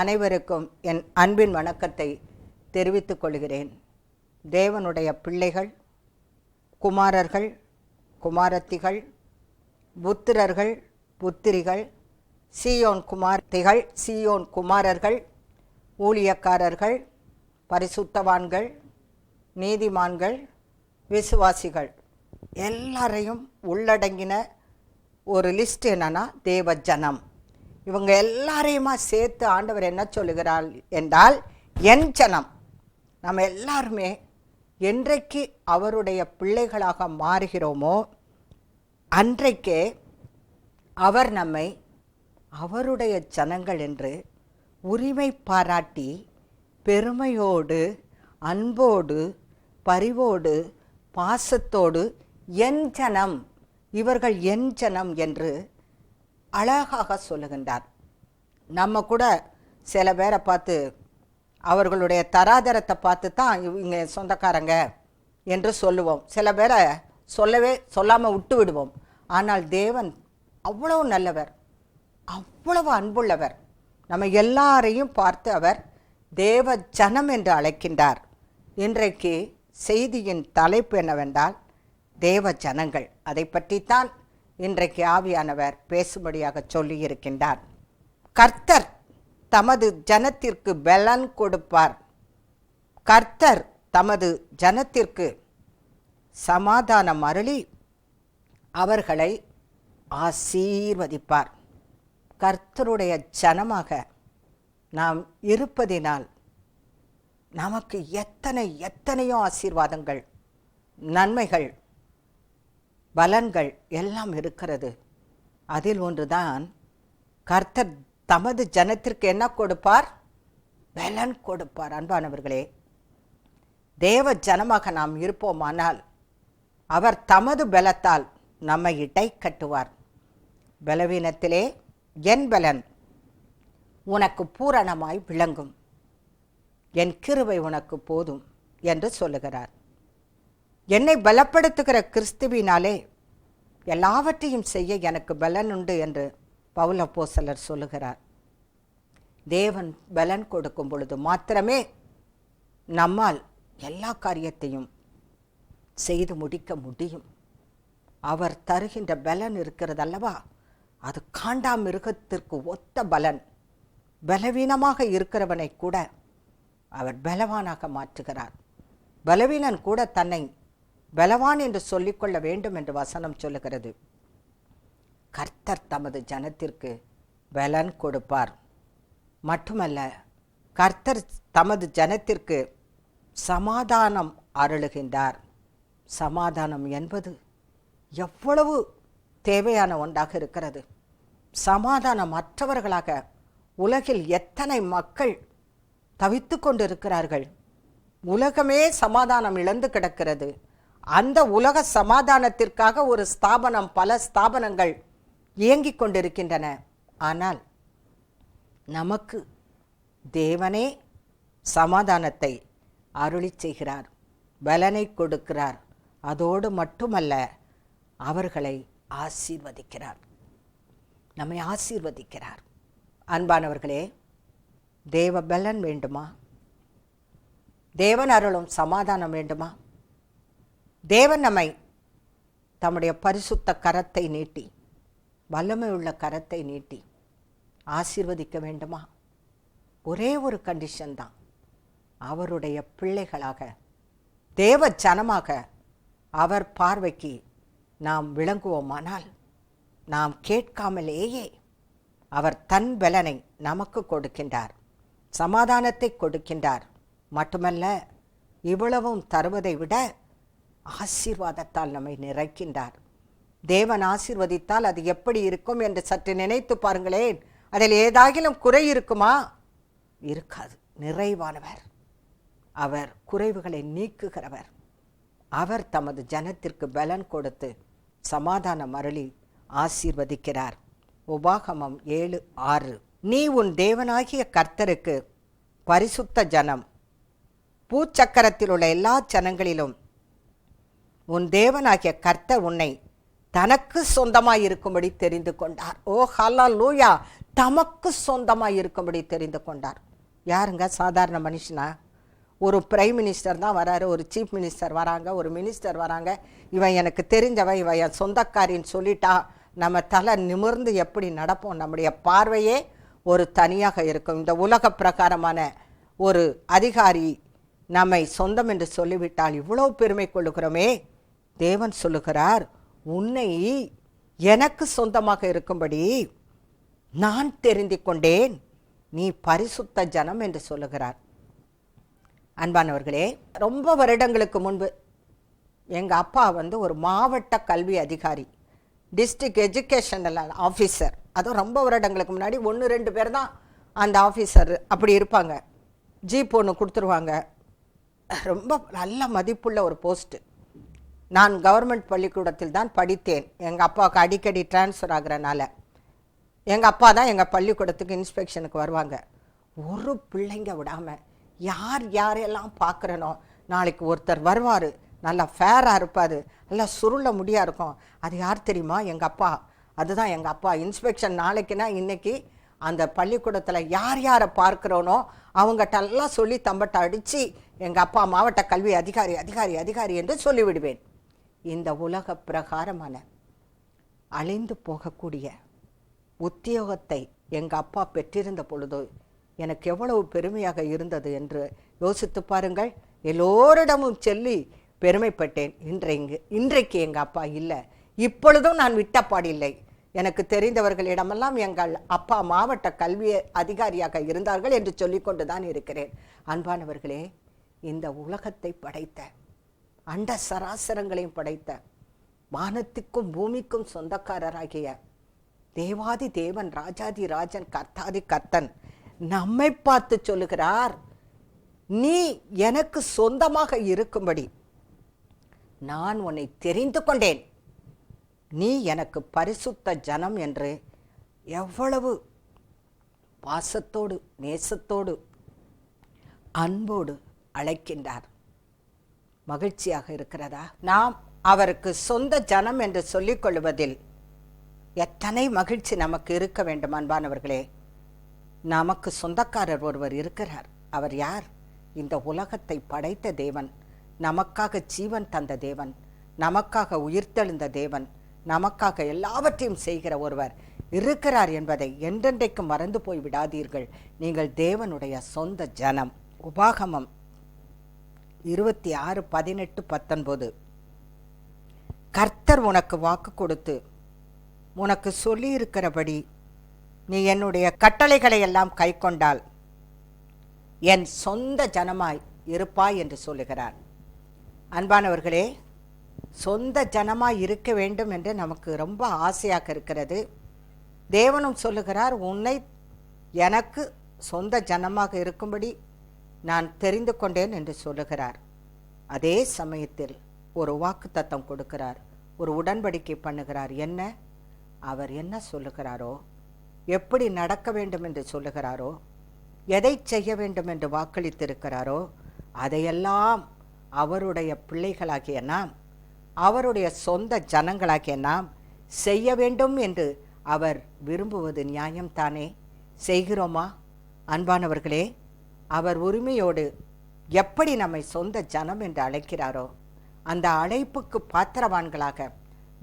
அனைவருக்கும் என் அன்பின் வணக்கத்தை தெரிவித்துக் கொள்கிறேன். தேவனுடைய பிள்ளைகள், குமாரர்கள், குமாரத்திகள், புத்திரர்கள், புத்திரிகள், சீயோன் குமார்த்திகள், சீயோன் குமாரர்கள், ஊழியக்காரர்கள், பரிசுத்தவான்கள், நீதிமான்கள், விசுவாசிகள் எல்லாரையும் உள்ளடங்கின ஒரு லிஸ்ட் என்னன்னா தேவ ஜனம். இவங்க எல்லாரையுமா சேர்த்து ஆண்டவர் என்ன சொல்லுகிறார் என்றால், என் ஜனம். நம்ம எல்லாருமே என்றைக்கு அவருடைய பிள்ளைகளாக மாறுகிறோமோ அன்றைக்கே அவர் நம்மை அவருடைய ஜனங்கள் என்று உரிமை பாராட்டி பெருமையோடு, அன்போடு, பரிவோடு, பாசத்தோடு என் ஜனம், இவர்கள் என் ஜனம் என்று அழகாக சொல்லுகின்றார். நம்ம கூட சில பேரை பார்த்து அவர்களுடைய தராதரத்தை பார்த்து தான் இவங்க சொந்தக்காரங்க என்று சொல்லுவோம். சில பேரை சொல்லாமல் விட்டு விடுவோம். ஆனால் தேவன் அவ்வளவு நல்லவர், அவ்வளவு அன்புள்ளவர். நம்ம எல்லாரையும் பார்த்து அவர் தேவ ஜனம் என்று அழைக்கின்றார். இன்றைக்கு செய்தியின் தலைப்பு என்னவென்றால் தேவ ஜனங்கள். அதை பற்றித்தான் இன்றைக்கு ஆவியானவர் பேசும்படியாக சொல்லியிருக்கின்றார். கர்த்தர் தமது ஜனத்திற்கு பலன் கொடுப்பார். கர்த்தர் தமது ஜனத்திற்கு சமாதானம் அருளி அவர்களை ஆசீர்வதிப்பார். கர்த்தருடைய ஜனமாக நாம் இருப்பதினால் நமக்கு எத்தனையோ ஆசீர்வாதங்கள், நன்மைகள், பலன்கள் எல்லாம் இருக்கிறது. அதில் ஒன்றுதான் கர்த்தர் தமது ஜனத்திற்கு என்ன கொடுப்பார்? பலன் கொடுப்பார். அன்பானவர்களே, தேவ ஜனமாக நாம் இருப்போமானால் அவர் தமது பலத்தால் நம்மை இடை கட்டுவார். பலவீனத்திலே என் பலன் உனக்கு பூரணமாய் விளங்கும், என் கிருபை உனக்கு போதும் என்று சொல்லுகிறார். என்னை பலப்படுத்துகிற கிறிஸ்துவினாலே எல்லாவற்றையும் செய்ய எனக்கு பலன் உண்டு என்று பவுல் அப்போஸ்தலர் சொல்லுகிறார். தேவன் பலன் கொடுக்கும் பொழுது மாத்திரமே நம்மால் எல்லா காரியத்தையும் செய்து முடிக்க முடியும். அவர் தருகின்ற பலன் இருக்கிறது அல்லவா, அது காண்டாமிருகத்திற்கு ஒத்த பலன். பலவீனமாக இருக்கிறவனை கூட அவர் பலவானாக மாற்றுகிறார். பலவீனன் கூட தன்னை பலவான் என்று சொல்லிக்கொள்ள வேண்டும் என்று வசனம் சொல்லுகிறது. கர்த்தர் தமது ஜனத்திற்கு பலன் கொடுப்பார். மட்டுமல்ல, கர்த்தர் தமது ஜனத்திற்கு சமாதானம் அருளுகின்றார். சமாதானம் என்பது எவ்வளவு தேவையான ஒன்றாக இருக்கிறது. சமாதானம் மற்றவர்களாக உலகில் எத்தனை மக்கள் தவித்து கொண்டிருக்கிறார்கள். உலகமே சமாதானம் இழந்து கிடக்கிறது. அந்த உலக சமாதானத்திற்காக ஒரு ஸ்தாபனம், பல ஸ்தாபனங்கள் இயங்கிக் கொண்டிருக்கின்றன. ஆனால் நமக்கு தேவனே சமாதானத்தை அருளி செய்கிறார், பலனை கொடுக்கிறார். அதோடு மட்டுமல்ல, அவர்களை ஆசீர்வதிக்கிறார், நம்மை ஆசீர்வதிக்கிறார். அன்பானவர்களே, தேவ பலன் வேண்டுமா? தேவன் அருளும் சமாதானம் வேண்டுமா? தேவன் நம்மை தம்முடைய பரிசுத்த கரத்தை நீட்டி, வல்லமை உள்ள கரத்தை நீட்டி ஆசீர்வதிக்க வேண்டுமா? ஒரே ஒரு கண்டிஷன் தான், அவருடைய பிள்ளைகளாக, தேவ ஜனமாக அவர் பார்வைக்கு நாம் விளங்குவோமானால், நாம் கேட்காமலேயே அவர் தன் பலனை நமக்கு கொடுக்கின்றார், சமாதானத்தை கொடுக்கின்றார். மட்டுமல்ல, இவ்வளவும் தருவதை விட ஆசீர்வாதத்தால் நம்மை நிறைக்கின்றார். தேவன் ஆசீர்வதித்தால் அது எப்படி இருக்கும் என்று சற்று நினைத்து பாருங்களேன். அதில் ஏதாகிலும் குறை இருக்குமா? இருக்காது. நிறைவானவர், அவர் குறைவுகளை நீக்குகிறவர். அவர் தமது ஜனத்திற்கு பலன் கொடுத்து சமாதானம் அருளி ஆசீர்வதிக்கிறார். உபாகமம் 7:6. நீ உன் தேவனாகிய கர்த்தருக்கு பரிசுத்த ஜனம், பூச்சக்கரத்தில் உள்ள எல்லா ஜனங்களிலும் உன் தேவனாகிய கர்த்தர் உன்னை தனக்கு சொந்தமாயிருக்கும்படி தெரிந்து கொண்டார். ஓ ஹல்லேலூயா! தமக்கு சொந்தமாயிருக்கும்படி தெரிந்து கொண்டார். யாருங்க? சாதாரண மனுஷனா? ஒரு பிரைம் மினிஸ்டர் தான் வராரு, ஒரு சீஃப் மினிஸ்டர் வராங்க, ஒரு மினிஸ்டர் வராங்க. இவன் எனக்கு தெரிஞ்சவன், இவன் என் சொந்தக்காரின்னு சொல்லிட்டா நம்ம தலை நிமிர்ந்து எப்படி நடப்போம்? நம்முடைய பார்வையே ஒரு தனியாக இருக்கும். இந்த உலக பிரகாரமான ஒரு அதிகாரி நம்மை சொந்தம் என்று சொல்லிவிட்டால் இவ்வளோ பெருமை கொள்ளுகிறோமே. தேவன் சொல்லுகிறார், உன்னை எனக்கு சொந்தமாக இருக்கும்படி நான் தெரிந்து கொண்டேன், நீ பரிசுத்த ஜனம் என்று சொல்லுகிறார். அன்பானவர்களே, ரொம்ப வருடங்களுக்கு முன்பு எங்கள் அப்பா ஒரு மாவட்ட கல்வி அதிகாரி, டிஸ்ட்ரிக்ட் எஜுகேஷனல் ஆஃபீஸர். அதுவும் ரொம்ப வருடங்களுக்கு முன்னாடி 1-2 பேர் தான் அந்த ஆஃபீஸர் அப்படி இருப்பாங்க. ஜீப் ஒன்று கொடுத்துருவாங்க. ரொம்ப நல்ல மதிப்புள்ள ஒரு போஸ்ட்டு. நான் கவர்மெண்ட் பள்ளிக்கூடத்தில் தான் படித்தேன். எங்கள் அப்பாவுக்கு அடிக்கடி டிரான்ஸ்ஃபர் ஆகிறனால எங்கள் அப்பா தான் எங்கள் பள்ளிக்கூடத்துக்கு இன்ஸ்பெக்ஷனுக்கு வருவாங்க. ஒரு பிள்ளைங்க விடாமல் யாரெல்லாம் பார்க்குறனோ, நாளைக்கு ஒருத்தர் வருவார், நல்லா ஃபேராக இருப்பார், நல்லா சுருள முடியாக இருக்கும். அது யார் தெரியுமா? எங்கள் அப்பா. அதுதான் எங்கள் அப்பா. இன்ஸ்பெக்ஷன் நாளைக்குன்னா இன்றைக்கி அந்த பள்ளிக்கூடத்தில் யாரை பார்க்குறோனோ அவங்ககிட்டெல்லாம் சொல்லி தம்பட்டை அடித்து எங்கள் அப்பா மாவட்ட கல்வி அதிகாரி அதிகாரி அதிகாரி என்று சொல்லிவிடுவேன். இந்த உலக பிரகாரமான அழிந்து போகக்கூடிய உத்தியோகத்தை எங்கள் அப்பா பெற்றிருந்த பொழுது எனக்கு எவ்வளவு பெருமையாக இருந்தது என்று யோசித்து பாருங்கள். எல்லோரிடமும் சொல்லி பெருமைப்பட்டேன். இன்றைக்கு எங்கள் அப்பா இல்லை. இப்பொழுதும் நான் விட்டப்பாடில்லை. எனக்கு தெரிந்தவர்களிடமெல்லாம் எங்கள் அப்பா மாவட்ட கல்வி அதிகாரியாக இருந்தார்கள் என்று சொல்லிக்கொண்டு தான் இருக்கிறேன். அன்பானவர்களே, இந்த உலகத்தை படைத்த, அண்ட சராசரங்களையும் படைத்த, வானத்துக்கும் பூமிக்கும் சொந்தக்காரராகிய தேவாதி தேவன், ராஜாதி ராஜன், கர்த்தாதி கர்த்தன் நம்மை பார்த்து சொல்லுகிறார், நீ எனக்கு சொந்தமாக இருக்கும்படி நான் உன்னை தெரிந்து கொண்டேன், நீ எனக்கு பரிசுத்த ஜனம் என்று எவ்வளவு பாசத்தோடு நேசத்தோடு அன்போடு அழைக்கின்றார். மகிழ்ச்சியாக இருக்கிறதா? நாம் அவருக்கு சொந்த ஜனம் என்று சொல்லிக் கொள்வதில் எத்தனை மகிழ்ச்சி நமக்கு இருக்க வேண்டும். அன்பானவர்களே, நமக்கு சொந்தக்காரர் ஒருவர் இருக்கிறார். அவர் யார்? இந்த உலகத்தை படைத்த தேவன், நமக்காக ஜீவன் தந்த தேவன், நமக்காக உயிர்த்தெழுந்த தேவன், நமக்காக எல்லாவற்றையும் செய்கிற ஒருவர் இருக்கிறார் என்பதை என்றென்றைக்கும் மறந்து போய் விடாதீர்கள். நீங்கள் தேவனுடைய சொந்த ஜனம். உபாகமம் 26:18-19. கர்த்தர் உனக்கு வாக்கு கொடுத்து உனக்கு சொல்லியிருக்கிறபடி நீ என்னுடைய கட்டளைகளை எல்லாம் கைக்கொண்டால் என் சொந்த ஜனமாய் இருப்பாய் என்று சொல்லுகிறார். அன்பானவர்களே, சொந்த ஜனமாய் இருக்க வேண்டும் என்று நமக்கு ரொம்ப ஆசையாக இருக்கிறது. தேவனும் சொல்லுகிறார், உன்னை எனக்கு சொந்த ஜனமாக இருக்கும்படி நான் தெரிந்து கொண்டேன் என்று சொல்லுகிறார். அதே சமயத்தில் ஒரு வாக்குத்தத்தம் கொடுக்கிறார், ஒரு உடன்படிக்கை பண்ணுகிறார். என்ன? அவர் என்ன சொல்லுகிறாரோ, எப்படி நடக்க வேண்டும் என்று சொல்லுகிறாரோ, எதை செய்ய வேண்டும் என்று வாக்களித்திருக்கிறாரோ அதையெல்லாம் அவருடைய பிள்ளைகளாகிய நாம், அவருடைய சொந்த ஜனங்களாகிய நாம் செய்ய வேண்டும் என்று அவர் விரும்புவது நியாயம்தானே? செய்கிறோமா? அன்பானவர்களே, அவர் உரிமையோடு எப்படி நம்மை சொந்த ஜனம் என்று அழைக்கிறாரோ அந்த அழைப்புக்கு பாத்திரவான்களாக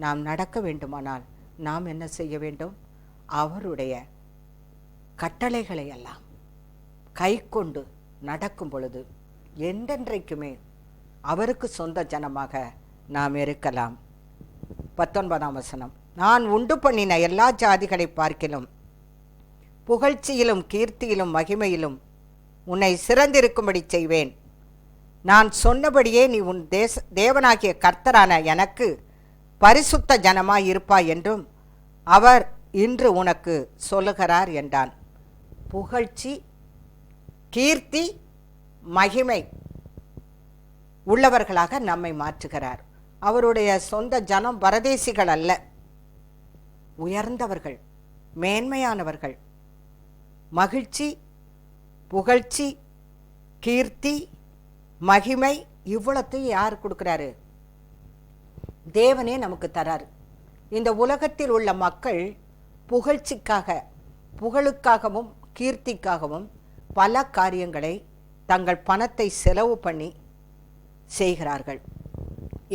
நாம் நடக்க வேண்டுமானால் நாம் என்ன செய்ய வேண்டும்? அவருடைய கட்டளைகளை எல்லாம் கை கொண்டு நடக்கும் பொழுது என்றென்றைக்குமே அவருக்கு சொந்த ஜனமாக நாம் இருக்கலாம். 19ஆம் வசனம், நான் உண்டு பண்ணின எல்லா ஜாதிகளை பார்க்கிலும் புகழ்ச்சியிலும் கீர்த்தியிலும் மகிமையிலும் உன்னை சிறந்திருக்கும்படி செய்வேன். நான் சொன்னபடியே நீ உன் தேவனாகிய கர்த்தரான எனக்கு பரிசுத்த ஜனமாய் இருப்பாய் என்றும் அவர் இன்று உனக்கு சொல்லுகிறார் என்றான். புகழ்ச்சி, கீர்த்தி, மகிமை உள்ளவர்களாக நம்மை மாற்றுகிறார். அவருடைய சொந்த ஜனம் பரதேசிகள் அல்ல, உயர்ந்தவர்கள், மேன்மையானவர்கள். மகிழ்ச்சி, புகழ்ச்சி, கீர்த்தி, மகிமை இவ்வளத்தையும் யார் கொடுக்கிறாரு? தேவனே நமக்கு தராரு. இந்த உலகத்தில் உள்ள மக்கள் புகழ்ச்சிக்காக, புகழுக்காகவும் கீர்த்திக்காகவும் பல காரியங்களை தங்கள் பணத்தை செலவு பண்ணி செய்கிறார்கள்.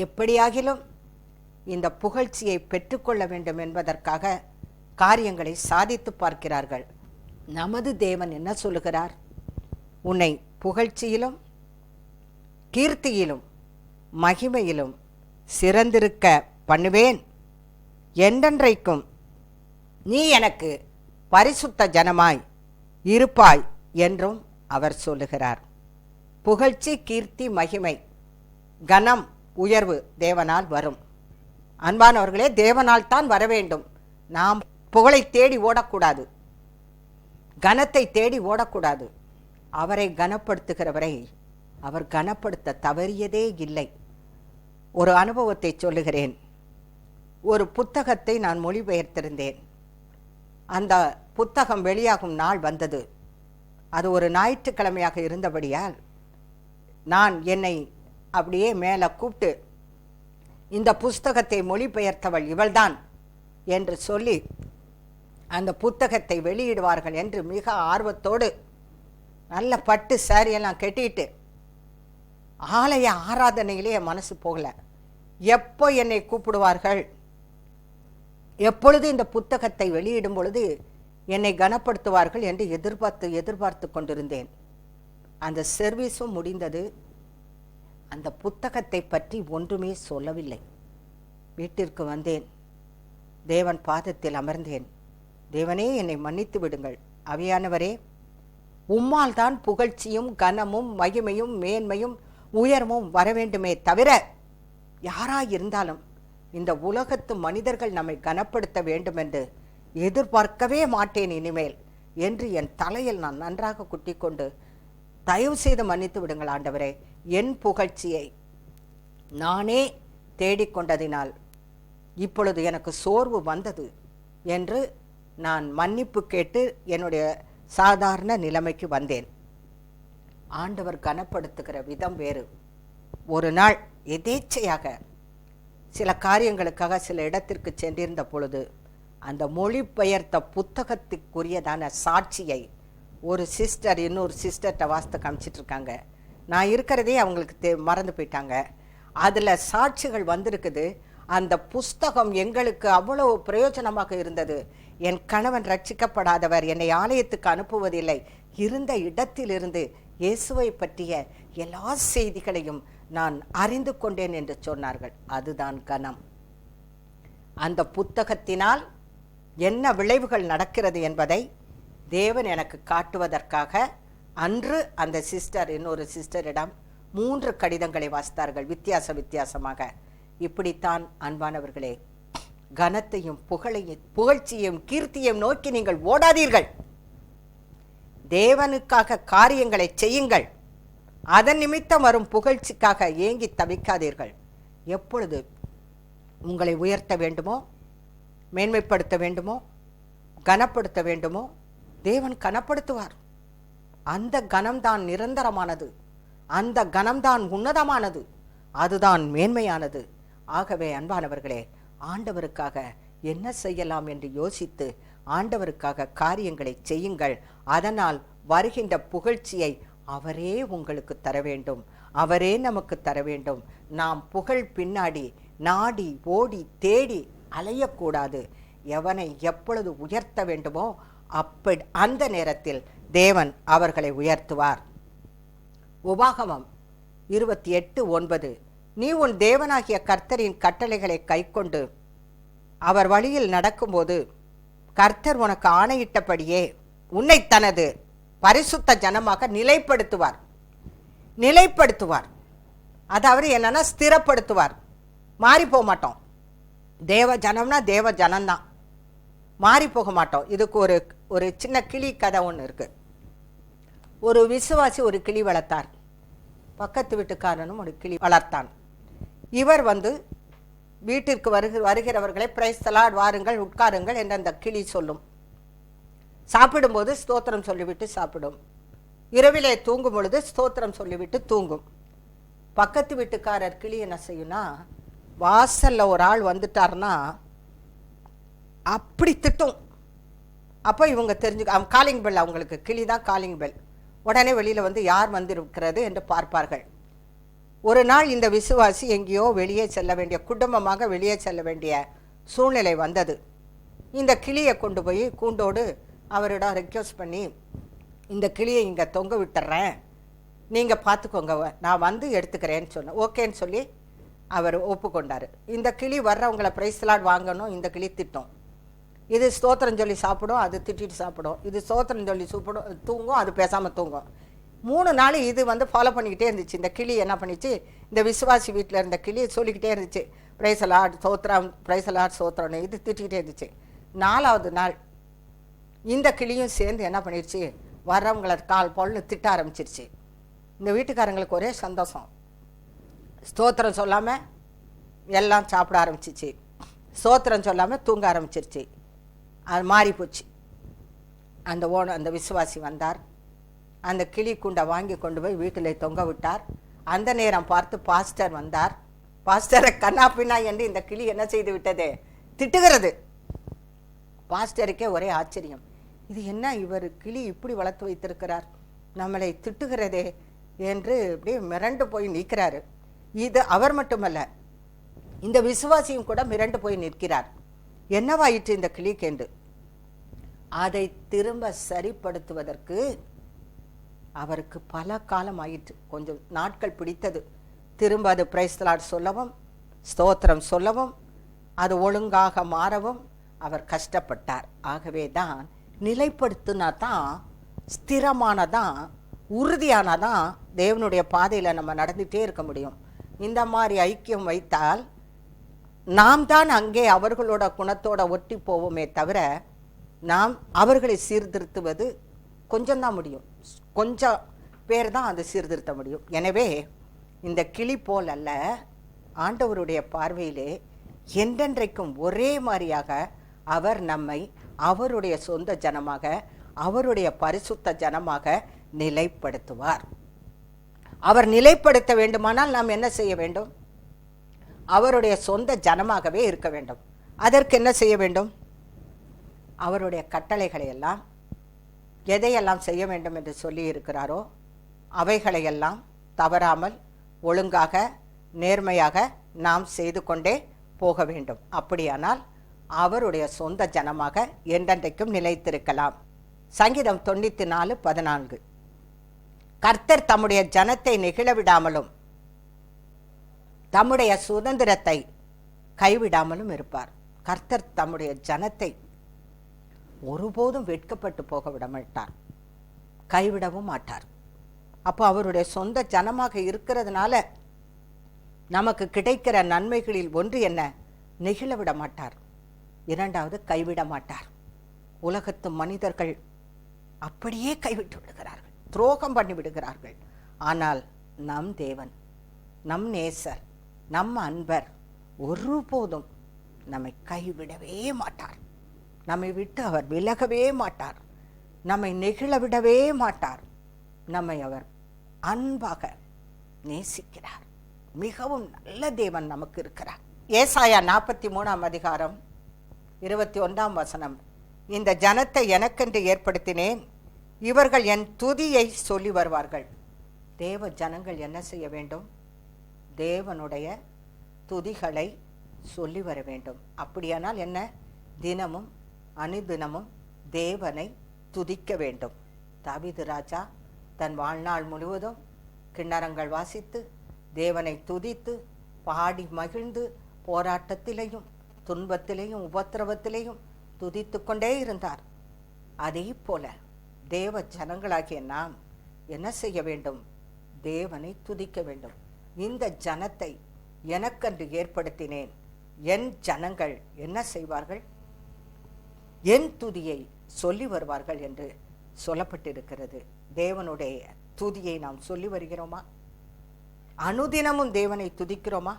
எப்படியாகிலும் இந்த புகழ்ச்சியை பெற்றுக்கொள்ள வேண்டும் என்பதற்காக காரியங்களை சாதித்து பார்க்கிறார்கள். நமது தேவன் என்ன சொல்லுகிறார்? உன்னை புகழ்ச்சியிலும் கீர்த்தியிலும் மகிமையிலும் சிறந்திருக்க பண்ணுவேன், என்றென்றைக்கும் நீ எனக்கு பரிசுத்த ஜனமாய் இருப்பாய் என்றும் அவர் சொல்லுகிறார். புகழ்ச்சி, கீர்த்தி, மகிமை, கனம், உயர்வு தேவனால் வரும். அன்பானவர்களே, தேவனால் தான் வர வேண்டும். நாம் புகழை தேடி ஓடக்கூடாது, கனத்தை தேடி ஓடக்கூடாது. அவரை கனப்படுத்துகிறவரை அவர் கனப்படுத்த தவறியதே இல்லை. ஒரு அனுபவத்தை சொல்லுகிறேன். ஒரு புத்தகத்தை நான் மொழிபெயர்த்திருந்தேன். அந்த புத்தகம் வெளியாகும் நாள் வந்தது. அது ஒரு ஞாயிற்றுக்கிழமையாக இருந்தபடியால் நான் என்னை அப்படியே மேலே கூப்பிட்டு, இந்த புஸ்தகத்தை மொழிபெயர்த்தவள் இவள்தான் என்று சொல்லி அந்த புத்தகத்தை வெளியிடுவார்கள் என்று மிக ஆர்வத்தோடு நல்ல பட்டு சாரியெல்லாம் கட்டிட்டு ஆலய ஆராதனையிலே என் மனசு போகல. எப்போ என்னை கூப்பிடுவார்கள், எப்பொழுது இந்த புத்தகத்தை வெளியிடும் பொழுது என்னை கனப்படுத்துவார்கள் என்று எதிர்பார்த்து கொண்டிருந்தேன். அந்த சர்வீஸும் முடிந்தது. அந்த புத்தகத்தை பற்றி ஒன்றுமே சொல்லவில்லை. வீட்டிற்கு வந்தேன், தேவன் பாதத்தில் அமர்ந்தேன். தேவனே, என்னை மன்னித்து விடுங்கள். ஆவியானவரே, உம்மால் தான் புகழ்ச்சியும் கனமும் மகிமையும் மேன்மையும் உயர்வும் வர வேண்டுமே தவிர யாராயிருந்தாலும் இந்த உலகத்து மனிதர்கள் நம்மை கனப்படுத்த வேண்டும் என்று எதிர்பார்க்கவே மாட்டேன் இனிமேல் என்று என் தலையில் நான் நன்றாக குட்டிக்கொண்டு, தயவு செய்து மன்னித்து விடுங்கள் ஆண்டவரே, என் புகழ்ச்சியை நானே தேடிக்கொண்டதினால் இப்பொழுது எனக்கு சோர்வு வந்தது என்று நான் மன்னிப்பு கேட்டு என்னுடைய சாதாரண நிலைமைக்கு வந்தேன். ஆண்டவர் கனப்படுத்துகிற விதம் வேறு. ஒரு நாள் எதேச்சையாக சில காரியங்களுக்காக சில இடத்திற்கு சென்றிருந்த பொழுது அந்த மொழிபெயர்த்த புத்தகத்துக்குரியதான சாட்சியை ஒரு சிஸ்டர் இன்னொரு சிஸ்டர்கிட்ட வாசித்து காமிச்சிட்டு இருக்காங்க. நான் இருக்கிறதே அவங்களுக்கு மறந்து போயிட்டாங்க. அதில் சாட்சிகள் வந்திருக்குது. அந்த புஸ்தகம் எங்களுக்கு அவ்வளோ பிரயோஜனமாக இருந்தது. என் கணவன் ரட்சிக்கப்படாதவர், என்னை ஆலயத்துக்கு அனுப்புவதில்லை, இருந்த இடத்திலிருந்து இயேசுவை பற்றிய எல்லா செய்திகளையும் நான் அறிந்து கொண்டேன் என்று சொன்னார்கள். அதுதான் கனம். அந்த புத்தகத்தினால் என்ன விளைவுகள் நடக்கிறது என்பதை தேவன் எனக்கு காட்டுவதற்காக அன்று அந்த சிஸ்டர் இன்னொரு சிஸ்டரிடம் 3 கடிதங்களை வாசித்தார்கள், வித்தியாசமாக. இப்படித்தான் அன்பானவர்களே, கனத்தையும் புகழ்ச்சியையும் கீர்த்தியையும் நோக்கி நீங்கள் ஓடாதீர்கள். தேவனுக்காக காரியங்களை செய்யுங்கள். அதன் நிமித்தம் வரும் புகழ்ச்சிக்காக ஏங்கி தவிக்காதீர்கள். எப்பொழுது உங்களை உயர்த்த வேண்டுமோ, மேன்மைப்படுத்த வேண்டுமோ, கனப்படுத்த வேண்டுமோ, தேவன் கனப்படுத்துவார். அந்த கனம்தான் நிரந்தரமானது, அந்த கனம்தான் உன்னதமானது, அதுதான் மேன்மையானது. ஆகவே அன்பானவர்களே, ஆண்டவருக்காக என்ன செய்யலாம் என்று யோசித்து ஆண்டவருக்காக காரியங்களை செய்யுங்கள். அதனால் வருகின்ற புகழ்ச்சியை அவரே உங்களுக்கு தர வேண்டும், அவரே நமக்கு தர வேண்டும். நாம் புகழ் பின்னாடி நாடி ஓடி தேடி அலையக்கூடாது. எவனை எப்பொழுது உயர்த்த வேண்டுமோ அப்படி அந்த நேரத்தில் தேவன் அவர்களை உயர்த்துவார். உபாகமம் 28:9 நீ உன் தேவனாகிய கர்த்தரின் கட்டளைகளை கைக்கொண்டு அவர் வழியில் நடக்கும்போது கர்த்தர் உனக்கு ஆணையிட்டபடியே உன்னை தனது பரிசுத்த ஜனமாக நிலைப்படுத்துவார். நிலைப்படுத்துவார் அதாவது என்னன்னா ஸ்திரப்படுத்துவார். மாறி போக மாட்டோம். தேவ ஜனம்னா தேவ ஜனம்தான், மாறி போக மாட்டோம். இதுக்கு ஒரு சின்ன கிளி கதை ஒன்று இருக்கு. ஒரு விசுவாசி ஒரு கிளி வளர்த்தார். பக்கத்து வீட்டுக்காரனும் ஒரு கிளி வளர்த்தான். இவர் வீட்டிற்கு வருகிறவர்களை பிரைஸ் தி லார்ட், வாருங்கள் உட்காருங்கள் என்று அந்த கிளி சொல்லும். சாப்பிடும்போது ஸ்தோத்திரம் சொல்லிவிட்டு சாப்பிடும். இரவிலே தூங்கும் பொழுது ஸ்தோத்திரம் சொல்லிவிட்டு தூங்கும். பக்கத்து வீட்டுக்காரர் கிளி என்ன செய்யும்னா, வாசல்ல ஒரு ஆள் வந்துட்டார்னா அப்படி திட்டும். அப்போ இவங்க காலிங் பெல், அவங்களுக்கு கிளி தான் காலிங் பெல். உடனே வெளியில் வந்து யார் வந்திருக்கிறது என்று பார்ப்பார்கள். ஒரு நாள் இந்த விசுவாசி எங்கேயோ வெளியே செல்ல வேண்டிய, குடும்பமாக வெளியே செல்ல வேண்டிய சூழ்நிலை வந்தது. இந்த கிளியை கொண்டு போய் கூண்டோடு அவரிடம் ரெக்வஸ்ட் பண்ணி, இந்த கிளியை இங்கே தொங்க விட்டுறேன், நீங்கள் பார்த்துக்கோங்க, நான் வந்து எடுத்துக்கிறேன்னு சொன்னேன். ஓகேன்னு சொல்லி அவர் ஒப்புக்கொண்டார். இந்த கிளி வர்றவங்களை பிரைஸ் தி லார்ட் வாங்கணும். இந்த கிளி திட்டம். இது ஸ்தோத்திரம் சொல்லி சாப்பிடும், அது திட்டிட்டு சாப்பிடும். இது ஸ்தோத்திரம் சொல்லி தூங்கும், அது பேசாமல் தூங்கும். 3 நாள் இது ஃபாலோ பண்ணிக்கிட்டே இருந்துச்சு. இந்த கிளி என்ன பண்ணிச்சு, இந்த விசுவாசி வீட்டில் இருந்த கிளி சொல்லிக்கிட்டே இருந்துச்சு, பிரைஸ் தி லார்ட் சோத்திரம், பிரைஸ் தி லார்ட் சோத்திரம்னு. இது திட்டிக்கிட்டே இருந்துச்சு. 4வது நாள் இந்த கிளியும் சேர்ந்து என்ன பண்ணிடுச்சு, வர்றவங்களை கால் பொண்ணு திட்ட ஆரம்பிச்சிருச்சு. இந்த வீட்டுக்காரங்களுக்கு ஒரே சந்தோஷம். ஸ்தோத்திரம் சொல்லாமல் எல்லாம் சாப்பிட ஆரம்பிச்சிச்சு, ஸ்தோத்திரம் சொல்லாமல் தூங்க ஆரம்பிச்சிருச்சு. அது மாறி போச்சு. அந்த விசுவாசி வந்தார். அந்த கிளி குண்டை வாங்கி கொண்டு போய் வீட்டில் தொங்க விட்டார். அந்த நேரம் பார்த்து பாஸ்டர் வந்தார். பாஸ்டரை கண்ணா பின்னா என்று இந்த கிளி என்ன செய்து விட்டது, திட்டுகிறது. பாஸ்டருக்கே ஒரே ஆச்சரியம். இது என்ன, இவர் கிளி இப்படி வளர்த்து வைத்திருக்கிறார், நம்மளை திட்டுகிறதே என்று அப்படியே மிரண்டு போய் நிற்கிறாரு. இது அவர் மட்டுமல்ல, இந்த விசுவாசியும் கூட மிரண்டு போய் நிற்கிறார். என்னவாயிற்று இந்த கிளிக்கென்று. அதை திரும்ப சரிப்படுத்துவதற்கு அவருக்கு பல காலம் ஆயிற்று, கொஞ்சம் நாட்கள் பிடித்தது. திரும்ப அது பிரைஸ் தி லார்ட் சொல்லவும், ஸ்தோத்திரம் சொல்லவும், அது ஒழுங்காக மாறவும் அவர் கஷ்டப்பட்டார். ஆகவே தான் நிலைப்படுத்தினா தான், ஸ்திரமானதான், உறுதியானதான் தேவனுடைய பாதையில் நம்ம நடந்துகிட்டே இருக்க முடியும். இந்த மாதிரி ஐக்கியம் வைத்தால் நாம் தான் அங்கே அவர்களோட குணத்தோட ஒட்டி போவோமே தவிர, நாம் அவர்களை சீர்திருத்துவது கொஞ்சம்தான் முடியும். கொஞ்சம் பேர் தான் அதை சீர்திருத்த முடியும். எனவே இந்த கிளி போல் அல்ல, ஆண்டவருடைய பார்வையிலே என்றென்றைக்கும் ஒரே மாதிரியாக அவர் நம்மை அவருடைய சொந்த ஜனமாக, அவருடைய பரிசுத்த ஜனமாக நிலைப்படுத்துவார். அவர் நிலைப்படுத்த வேண்டுமானால் நாம் என்ன செய்ய வேண்டும், அவருடைய சொந்த ஜனமாகவே இருக்க வேண்டும். அதற்கு என்ன செய்ய வேண்டும், அவருடைய கட்டளைகளை எல்லாம், எதையெல்லாம் செய்ய வேண்டும் என்று சொல்லி இருக்கிறாரோ அவைகளையெல்லாம் தவறாமல் ஒழுங்காக நேர்மையாக நாம் செய்து கொண்டே போக வேண்டும். அப்படியானால் அவருடைய சொந்த ஜனமாக என்றென்றைக்கும் நிலைத்திருக்கலாம். சங்கீதம் 94:14 கர்த்தர் தம்முடைய ஜனத்தை நெகிழவிடாமலும் தம்முடைய சுதந்திரத்தை கைவிடாமலும் இருப்பார். கர்த்தர் தம்முடைய ஜனத்தை ஒருபோதும் வெட்கப்பட்டு போக விட மாட்டார், கைவிடவும் மாட்டார். அப்போ அவருடைய சொந்த ஜனமாக இருக்கிறதுனால நமக்கு கிடைக்கிற நன்மைகளில் ஒன்று என்ன, நெகிழ விட மாட்டார். 2வது கைவிட மாட்டார். உலகத்து மனிதர்கள் அப்படியே கைவிட்டு விடுகிறார்கள், துரோகம் பண்ணி விடுகிறார்கள். ஆனால் நம் தேவன், நம் நேசர், நம் அன்பர் ஒருபோதும் நம்மை கைவிடவே மாட்டார். நம்மை விட்டு அவர் விலகவே மாட்டார். நம்மை நெகிழ விடவே மாட்டார். நம்மை அவர் அன்பாக நேசிக்கிறார். மிகவும் நல்ல தேவன் நமக்கு இருக்கிறார். ஏசாயா 43 21ஆம் வசனம். இந்த ஜனத்தை எனக்கென்று ஏற்படுத்தினேன், இவர்கள் என் துதியை சொல்லி வருவார்கள். தேவ ஜனங்கள் என்ன செய்ய வேண்டும்? தேவனுடைய துதிகளை சொல்லி வர வேண்டும். அப்படியானால் என்ன? தினமும் அனுதினமும் தேவனை துதிக்க வேண்டும். தாவீது ராஜா தன் வாழ்நாள் முழுவதும் கிண்ணறங்கள் வாசித்து தேவனை துதித்து பாடி மகிழ்ந்து போராட்டத்திலேயும் துன்பத்திலேயும் உபத்திரவத்திலேயும் துதித்து கொண்டே இருந்தார். அதே போல தேவ ஜனங்களாகிய நாம் என்ன செய்ய வேண்டும்? தேவனை துதிக்க வேண்டும். இந்த ஜனத்தை எனக்கென்று ஏற்படுத்தினேன், என் ஜனங்கள் என்ன செய்வார்கள்? என் துதியை சொல்லி வருவார்கள் என்று சொல்லப்பட்டிருக்கிறது. தேவனுடைய துதியை நாம் சொல்லி வருகிறோமா? அனுதினமும் தேவனை துதிக்கிறோமா?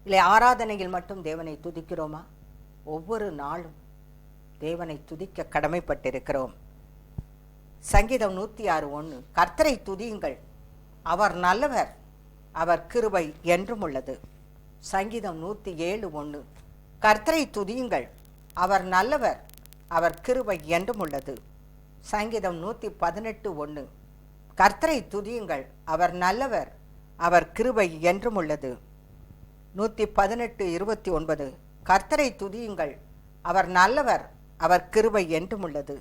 இல்லை ஆராதனையில் மட்டும் தேவனை துதிக்கிறோமா? ஒவ்வொரு நாளும் தேவனை துதிக்க கடமைப்பட்டிருக்கிறோம். சங்கீதம் 106:1, கர்த்தரை துதியுங்கள், அவர் நல்லவர், அவர் கிருபை என்றும் உள்ளது. சங்கீதம் 107:1, கர்த்தரை துதியுங்கள், அவர் நல்லவர், அவர் கிருபை என்றும் உள்ளது. சங்கீதம் 118:1, கர்த்தரை துதியுங்கள், அவர் நல்லவர், அவர் கிருபை என்றும் உள்ளது. 118:29, கர்த்தரை துதியுங்கள், அவர் நல்லவர், அவர் கிருபை என்றும் உள்ளது.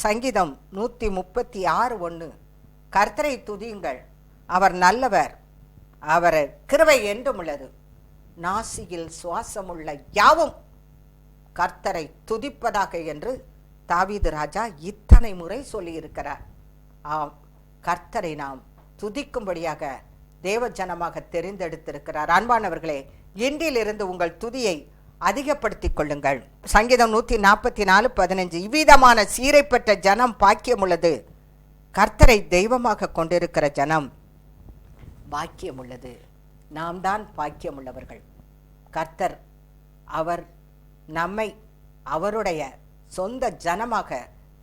சங்கீதம் 136:1, கர்த்தரை துதியுங்கள், அவர் நல்லவர், அவர் கிருபை என்றும் உள்ளது. நாசியில் சுவாசமுள்ள யாவும் கர்த்தரை துதிப்பதாக என்று தாவீது ராஜா இத்தனை முறை சொல்லியிருக்கிறார். ஆம், கர்த்தரை நாம் துதிக்கும்படியாக தேவ ஜனமாக தெரிந்தெடுத்திருக்கிறார். அன்பானவர்களே, இன்றிலிருந்து உங்கள் துதியை அதிகப்படுத்திக் கொள்ளுங்கள். சங்கீதம் 144:15, இவ்விதமான சீரை பெற்ற ஜனம் பாக்கியம் உள்ளது, கர்த்தரை தெய்வமாக கொண்டிருக்கிற ஜனம் பாக்கியம் உள்ளது. நாம் தான் பாக்கியம் உள்ளவர்கள். கர்த்தர் அவர் நம்மை அவருடைய சொந்த ஜனமாக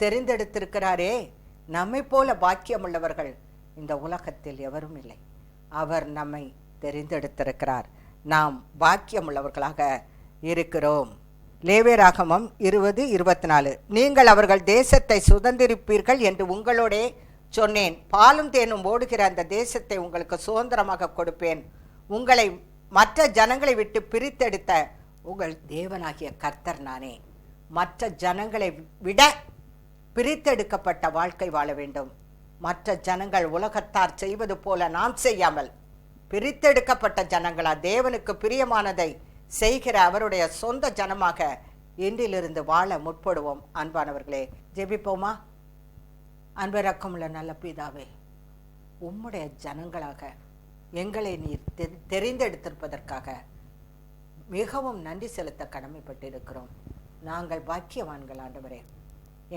தெரிந்தெடுத்திருக்கிறாரே, நம்மை போல பாக்கியம் உள்ளவர்கள் இந்த உலகத்தில் எவரும் இல்லை. அவர் நம்மை தெரிந்தெடுத்திருக்கிறார். நாம் பாக்கியம் உள்ளவர்களாக இருக்கிறோம். லேவியராகமம் 20:24, நீங்கள் அவர்கள் தேசத்தை சுதந்திரிப்பீர்கள் என்று உங்களோடே சொன்னேன், பாலும் தேனும் ஓடுகிற அந்த தேசத்தை உங்களுக்கு சுதந்திரமாக கொடுப்பேன். உங்களை மற்ற ஜனங்களை விட்டு பிரித்தெடுத்த உங்கள் தேவனாகிய கர்த்தர் நானே. மற்ற ஜனங்களை விட பிரித்தெடுக்கப்பட்ட வாழ்க்கை வாழ வேண்டும். மற்ற ஜனங்கள் உலகத்தார் செய்வது போல நாம் செய்யாமல் பிரித்தெடுக்கப்பட்ட ஜனங்களா, தேவனுக்கு பிரியமானதை செய்கிற அவருடைய சொந்த ஜனமாக இன்றிலிருந்து வாழ முற்படுவோம். அன்பானவர்களே, ஜெபிப்போமா? அன்பிறக்கமுள்ள நல்ல பிதாவே, உம்முடைய ஜனங்களாக எங்களை நீர் தெரிந்தெடுத்திருப்பதற்காக மிகவும் நன்றி செலுத்த கடமைப்பட்டிருக்கிறோம். நாங்கள் பாக்கியவான்கள் ஆண்டவரே.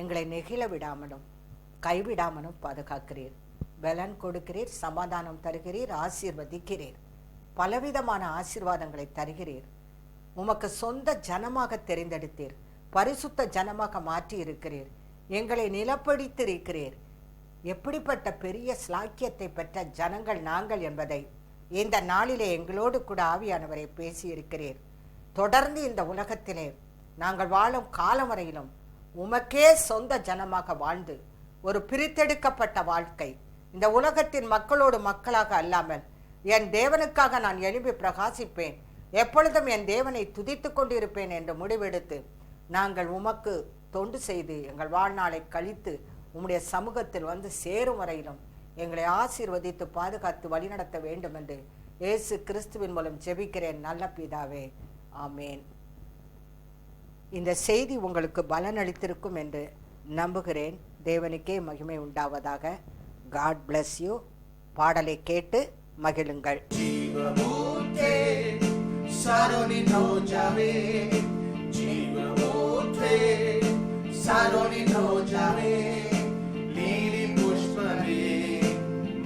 எங்களை நெகிழ விடாமலும் கைவிடாமலும் பாதுகாக்கிறீர், பலன் கொடுக்கிறீர், சமாதானம் தருகிறீர், ஆசீர்வதிக்கிறீர், பலவிதமான ஆசீர்வாதங்களை தருகிறீர். உமக்கு சொந்த ஜனமாக தெரிந்தெடுத்தீர், பரிசுத்த ஜனமாக மாற்றி இருக்கிறீர், எங்களை நிலப்படுத்தியிருக்கிறீர். எப்படிப்பட்ட பெரிய ஸ்லாக்கியத்தை பெற்ற ஜனங்கள் நாங்கள் என்பதை இந்த நாளிலே எங்களோடு கூட ஆவியானவரை பேசியிருக்கிறீர். தொடர்ந்து இந்த உலகத்திலே நாங்கள் வாழும் காலம் வரையிலும் உமக்கே சொந்த ஜனமாக வாழ்ந்து ஒரு பிரித்தெடுக்கப்பட்ட வாழ்க்கை, இந்த உலகத்தின் மக்களோடு மக்களாக அல்லாமல் என் தேவனுக்காக நான் எழுப்பி பிரகாசிப்பேன், எப்பொழுதும் என் தேவனை துதித்து கொண்டிருப்பேன் என்று முடிவெடுத்து நாங்கள் உமக்கு தொண்டு செய்து எங்கள் வாழ்நாளை கழித்து உம்முடைய சமூகத்தில் வந்து சேரும் வரையிலும் எங்களை ஆசீர்வதித்து பாதுகாத்து வழிநடத்த வேண்டும் என்று இயேசு கிறிஸ்துவின் மூலம் ஜெபிக்கிறேன் நல்ல பிதாவே, ஆமேன். இந்த செய்தி உங்களுக்கு பலனளித்திருக்கும் என்று நம்புகிறேன். தேவனுக்கே மகிமை உண்டாவதாக. God bless you. பாடலை கேட்டு மகிழுங்கள்.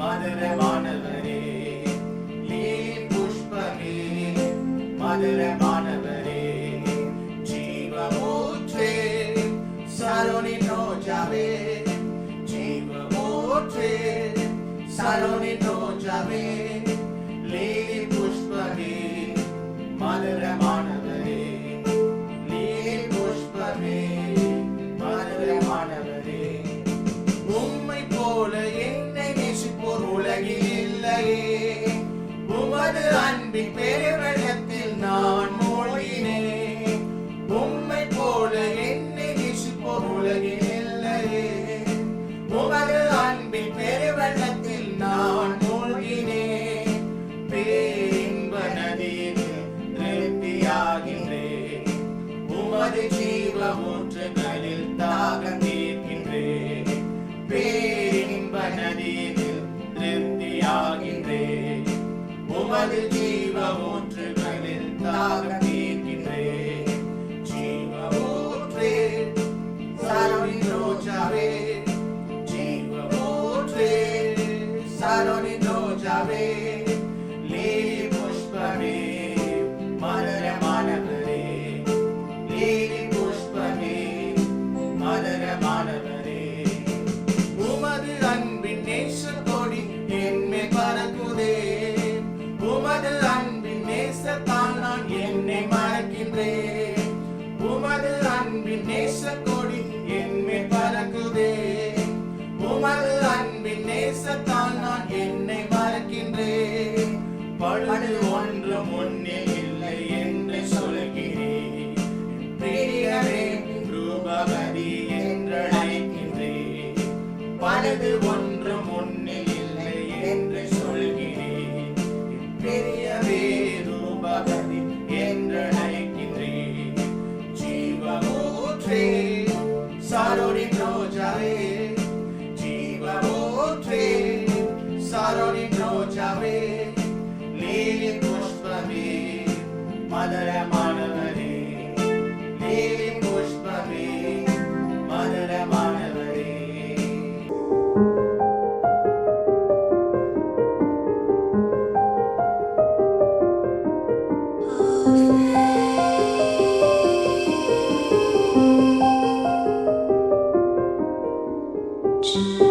மதுரமானவரே, லீலி புஷ்பமே, மதுரமானவரே, ஜீவமூற்றே, சரோனின் ரோஜாவே, ஜீவமூற்றே, சரோனின் ரோஜாவே, லீலி புஷ்பமே, மதுரமானவரே, லீலி நேசக்கொடி என்மேல் பறக்குதே. உமது அன்பின் நேசத்தால் நான் என்னை மறக்கின்றேன். பழுது ஒன்றும் உன்னில் இல்லை என்று சொல்கிறேன். பிரியமே ரூபவதி என்றழைக்கின்றேன். பழுது ஒன்றும் உன்னில் இல்லை என்று சொல்கிறேன். பிரியமே ரூபவதி என்றழைக்கின்றேன். ஜீவமூற்றே சாரோனின் ரோஜாவே, ஜீவமூற்றே சாரோனின் ரோஜாவே, லீலி புஷ்பமே மதுரமானவரே, லீலி புஷ்பமே மதுரமானவரே. Thank you.